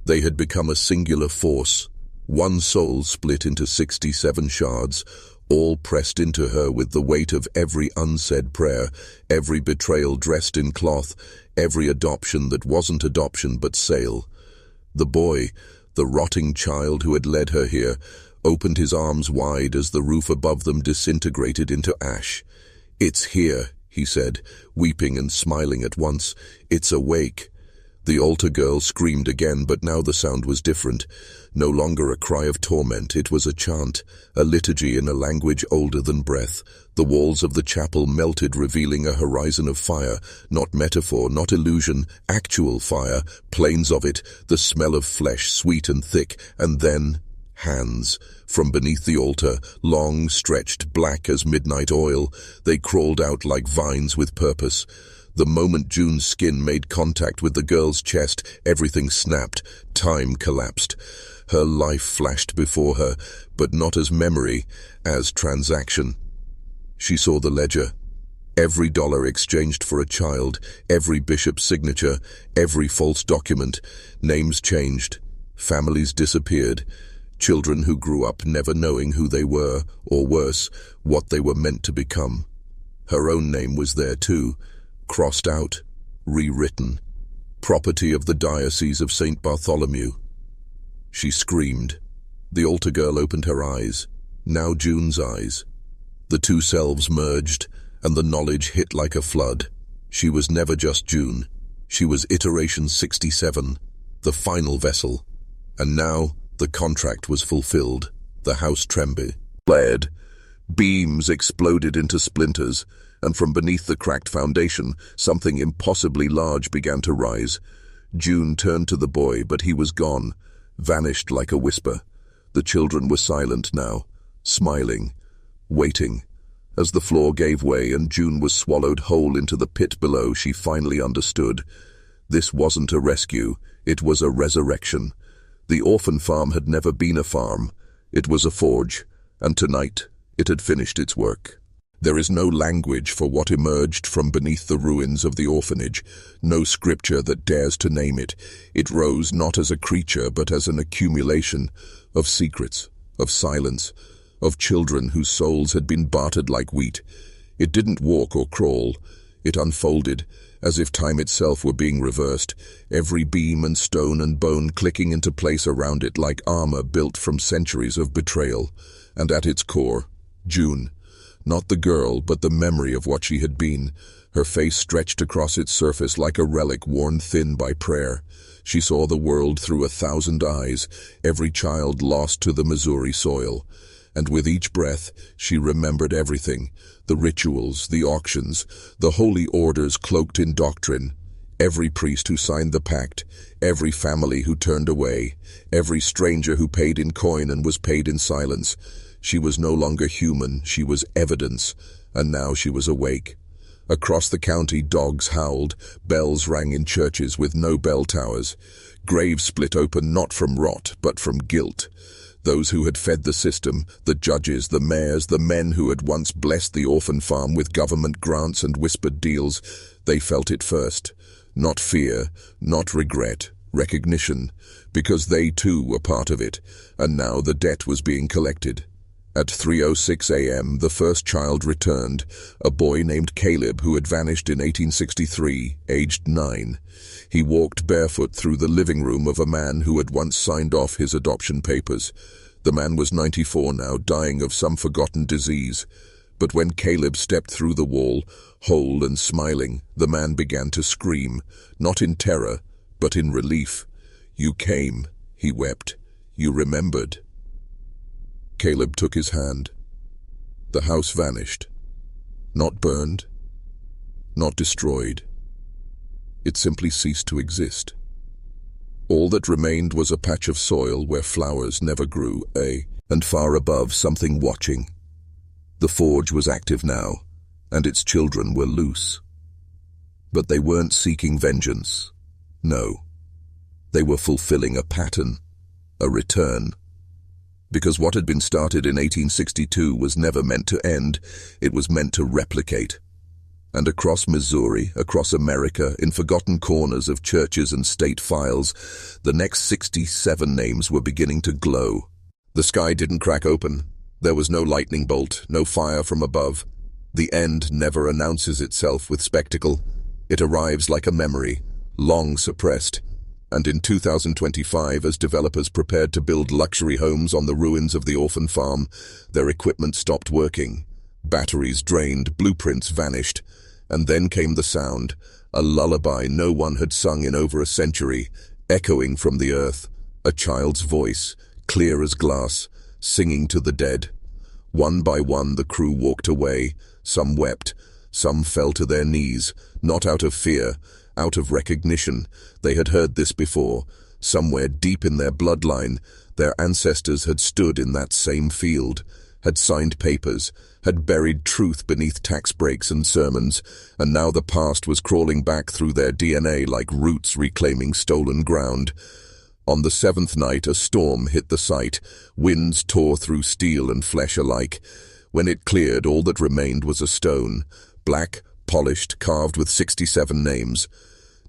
Speaker 1: They had become a singular force, one soul split into 67 shards, all pressed into her with the weight of every unsaid prayer, every betrayal dressed in cloth, every adoption that wasn't adoption but sale. The boy, the rotting child who had led her here, opened his arms wide as the roof above them disintegrated into ash. "It's here," he said, weeping and smiling at once. "It's awake." The altar girl screamed again, but now the sound was different. No longer a cry of torment, it was a chant, a liturgy in a language older than breath. The walls of the chapel melted, revealing a horizon of fire, not metaphor, not illusion, actual fire, plains of it, the smell of flesh, sweet and thick, and then hands. From beneath the altar, long, stretched, black as midnight oil, they crawled out like vines with purpose. The moment June's skin made contact with the girl's chest, everything snapped, time collapsed. Her life flashed before her, but not as memory, as transaction. She saw the ledger. Every dollar exchanged for a child, every bishop's signature, every false document. Names changed. Families disappeared. Children who grew up never knowing who they were, or worse, what they were meant to become. Her own name was there too, crossed out, rewritten. Property of the Diocese of St. Bartholomew. She screamed. The altar girl opened her eyes, now June's eyes. The two selves merged, and the knowledge hit like a flood. She was never just June. She was iteration 67, the final vessel. And now, The contract was fulfilled. The house trembled. Flared. Beams exploded into splinters, and from beneath the cracked foundation, something impossibly large began to rise. June turned to the boy, but he was gone, vanished like a whisper. The children were silent now, smiling, waiting. As the floor gave way and June was swallowed whole into the pit below, she finally understood. This wasn't a rescue, it was a resurrection. The orphan farm had never been a farm. It was a forge, and tonight it had finished its work. There is no language for what emerged from beneath the ruins of the orphanage, no scripture that dares to name it. It rose not as a creature, but as an accumulation of secrets, of silence, of children whose souls had been bartered like wheat. It didn't walk or crawl. It unfolded, as if time itself were being reversed, every beam and stone and bone clicking into place around it like armor built from centuries of betrayal. And at its core, June. Not the girl, but the memory of what she had been. Her face stretched across its surface like a relic worn thin by prayer. She saw the world through 1,000 eyes, every child lost to the Missouri soil. And with each breath, she remembered everything, the rituals, the auctions, the holy orders cloaked in doctrine, every priest who signed the pact, every family who turned away, every stranger who paid in coin and was paid in silence. She was no longer human, she was evidence, and now she was awake. Across the county, dogs howled, bells rang in churches with no bell towers. Graves split open not from rot, but from guilt. Those who had fed the system, the judges, the mayors, the men who had once blessed the orphan farm with government grants and whispered deals, they felt it first. Not fear, not regret, recognition, because they too were part of it, and now the debt was being collected. At 3:06 a.m., the first child returned, a boy named Caleb who had vanished in 1863, aged 9. He walked barefoot through the living room of a man who had once signed off his adoption papers. The man was 94 now, dying of some forgotten disease. But when Caleb stepped through the wall, whole and smiling, the man began to scream, not in terror, but in relief. "You came," he wept. "You remembered." Caleb took his hand. The house vanished. Not burned, not destroyed. It simply ceased to exist. All that remained was a patch of soil where flowers never grew, and far above something watching. The forge was active now, and its children were loose. But they weren't seeking vengeance. No. They were fulfilling a pattern, a return. Because what had been started in 1862 was never meant to end, it was meant to replicate. And across Missouri, across America, in forgotten corners of churches and state files, the next 67 names were beginning to glow. The sky didn't crack open. There was no lightning bolt, no fire from above. The end never announces itself with spectacle. It arrives like a memory, long suppressed. And in 2025, as developers prepared to build luxury homes on the ruins of the orphan farm, their equipment stopped working. Batteries drained, blueprints vanished. And then came the sound, a lullaby no one had sung in over a century, echoing from the earth, a child's voice, clear as glass, singing to the dead. One by one the crew walked away. Some wept, some fell to their knees, not out of fear, out of recognition. They had heard this before. Somewhere deep in their bloodline, their ancestors had stood in that same field, had signed papers, had buried truth beneath tax breaks and sermons, and now the past was crawling back through their DNA like roots reclaiming stolen ground. On the 7th night, a storm hit the site. Winds tore through steel and flesh alike. When it cleared, all that remained was a stone, black, polished, carved with 67 names.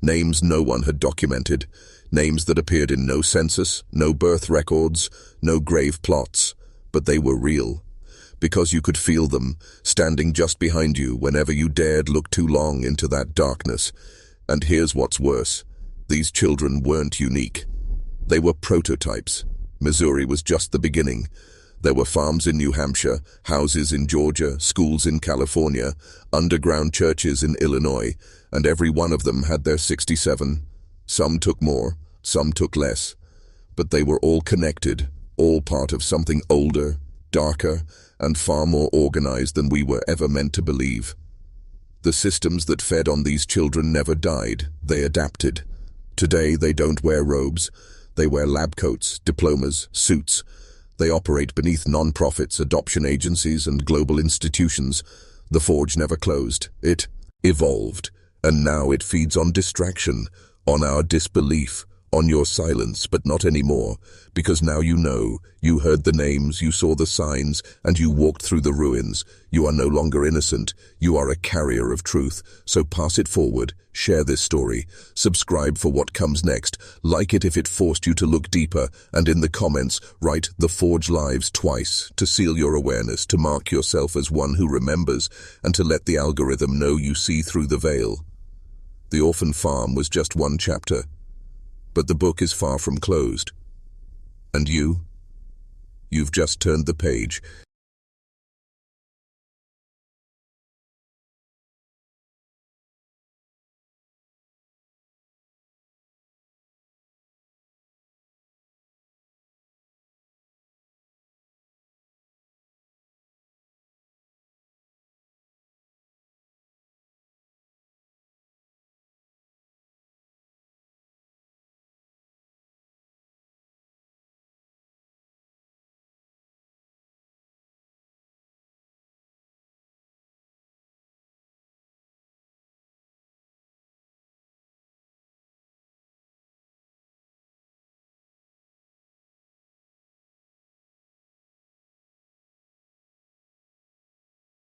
Speaker 1: Names no one had documented, names that appeared in no census, no birth records, no grave plots, but they were real. Because you could feel them, standing just behind you whenever you dared look too long into that darkness. And here's what's worse. These children weren't unique. They were prototypes. Missouri was just the beginning. There were farms in New Hampshire, houses in Georgia, schools in California, underground churches in Illinois, and every one of them had their 67. Some took more, some took less. but they were all connected, all part of something older, darker, and far more organized than we were ever meant to believe. The systems that fed on these children never died, they adapted. Today they don't wear robes, they wear lab coats, diplomas, suits. They operate beneath non-profits, adoption agencies, and global institutions. The forge never closed. It evolved, and now it feeds on distraction, on our disbelief, on your silence, but not anymore, because now you know, you heard the names, you saw the signs, and you walked through the ruins. You are no longer innocent, you are a carrier of truth, so pass it forward, share this story, subscribe for what comes next, like it if it forced you to look deeper, and in the comments, write "The Forge Lives" twice, to seal your awareness, to mark yourself as one who remembers, and to let the algorithm know you see through the veil. The Orphan Farm was just one chapter, but the book is far from closed. And you? You've just turned the page.